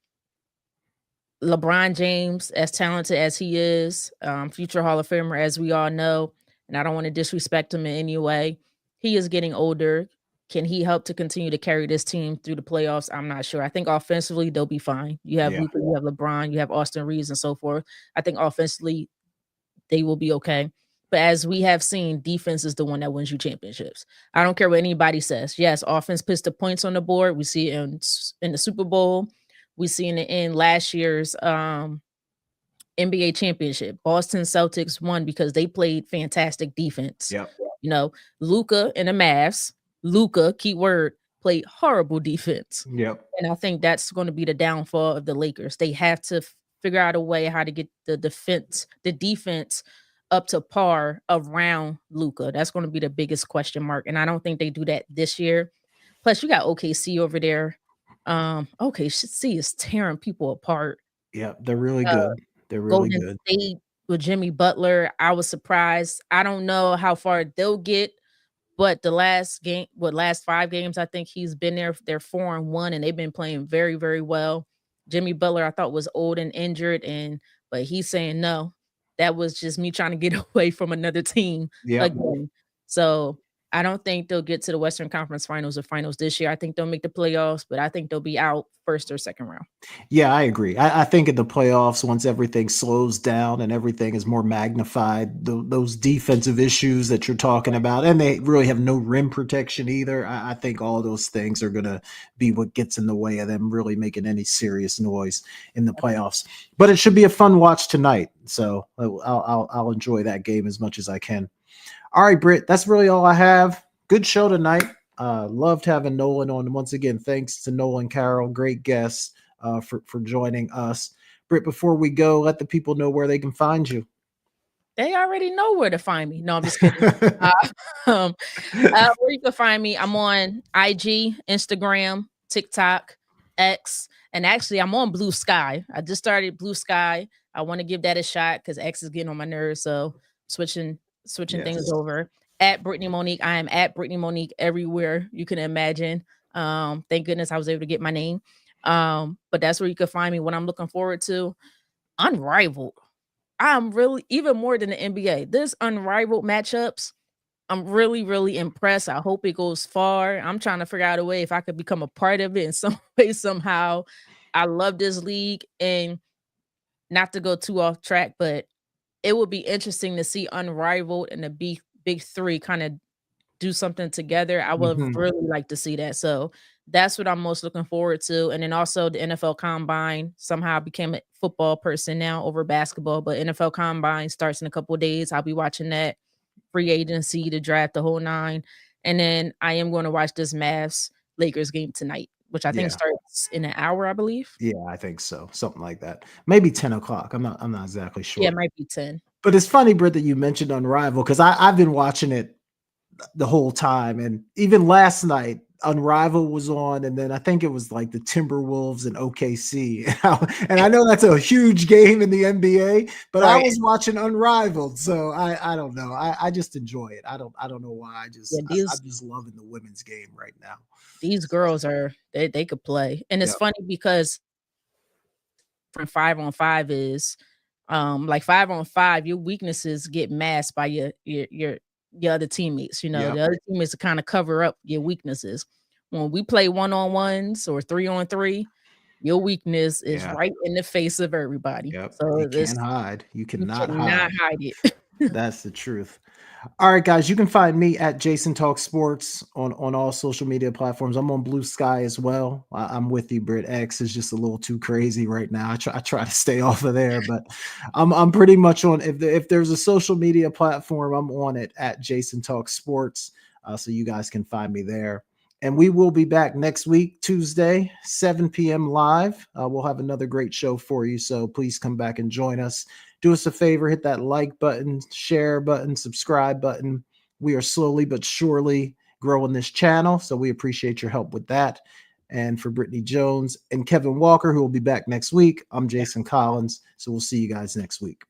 LeBron James, as talented as he is, future Hall of Famer, as we all know, and I don't want to disrespect him in any way. He is getting older. Can he help to continue to carry this team through the playoffs? I'm not sure. I think offensively they'll be fine. You have Yeah. Luka, you have LeBron, you have Austin Reeves, and so forth. I think offensively they will be okay. But as we have seen, defense is the one that wins you championships. I don't care what anybody says. Yes, offense puts the points on the board. We see it in the Super Bowl. We see it in last year's NBA championship. Boston Celtics won because they played fantastic defense. Yep. You know, Luka and the Mavs, keyword, played horrible defense. Yep. And I think that's going to be the downfall of the Lakers. They have to figure out a way how to get the defense up to par around Luka. That's going to be the biggest question mark. And I don't think they do that this year. Plus, you got OKC over there. OKC is tearing people apart. Yeah, they're really good. They're really Golden good. State with Jimmy Butler, I was surprised. I don't know how far they'll get, but the last 5 games, I think he's been there. They're 4-1, and they've been playing very, very well. Jimmy Butler, I thought was old and injured, but he's saying no. That was just me trying to get away from another team again. So I don't think they'll get to the Western Conference Finals or Finals this year. I think they'll make the playoffs, but I think they'll be out first or second round. Yeah, I agree. I think in the playoffs, once everything slows down and everything is more magnified, those defensive issues that you're talking about, and they really have no rim protection either. I think all those things are going to be what gets in the way of them really making any serious noise in the playoffs. But it should be a fun watch tonight. So I'll enjoy that game as much as I can. All right, Britt, that's really all I have. Good show tonight. Loved having Nolan on. Once again, thanks to Nolan Carroll, great guest for joining us. Britt, before we go, let the people know where they can find you. They already know where to find me. No, I'm just kidding. Where you can find me, I'm on IG, Instagram, TikTok, X, and actually I'm on Blue Sky. I just started Blue Sky. I want to give that a shot because X is getting on my nerves. So switching things over. At Brittany Monique. I am at Brittany Monique everywhere you can imagine. Thank goodness I was able to get my name. But that's where you can find me. What I'm looking forward to, unrivaled. I'm really, even more than the NBA, there's unrivaled matchups. I'm really, really impressed. I hope it goes far. I'm trying to figure out a way if I could become a part of it in some way, somehow. I love this league, and not to go too off track, but it would be interesting to see unrivaled and the big three kind of do something together. I would really like to see that. So that's what I'm most looking forward to. And then also the NFL Combine. Somehow I became a football person now over basketball, but NFL Combine starts in a couple of days. I'll be watching that. Free agency, to draft, the whole 9. And then I am going to watch this Mavs Lakers game tonight, which I think starts in an hour, I believe. Yeah, I think so. Something like that. Maybe 10 o'clock. I'm not exactly sure. Yeah, it might be 10. But it's funny, Britt, that you mentioned Unrivaled, because I've been watching it the whole time. And even last night, Unrivaled was on, and then I think it was like the Timberwolves and OKC. And I know that's a huge game in the NBA, but I was watching Unrivaled, so I don't know. I just enjoy it. I don't know why. I'm just loving the women's game right now. These girls they could play, and it's funny because from 5-on-5 is like 5-on-5, your weaknesses get masked by your other teammates. The other teammates to kind of cover up your weaknesses. When we play 1-on-1s or 3-on-3, your weakness is right in the face of everybody. So you can't hide. You cannot hide it. That's the truth. All right, guys, you can find me at Jason Talk Sports on all social media platforms. I'm on Blue Sky as well. I'm with you, Britt. X is just a little too crazy right now. I try to stay off of there, but I'm pretty much on. If there's a social media platform, I'm on it at Jason Talk Sports. So you guys can find me there. And we will be back next week, Tuesday, 7 p.m. live. We'll have another great show for you. So please come back and join us. Do us a favor, hit that like button, share button, subscribe button. We are slowly but surely growing this channel, so we appreciate your help with that. And for Brittany Jones and Kevin Walker, who will be back next week, I'm Jason Collins. So we'll see you guys next week.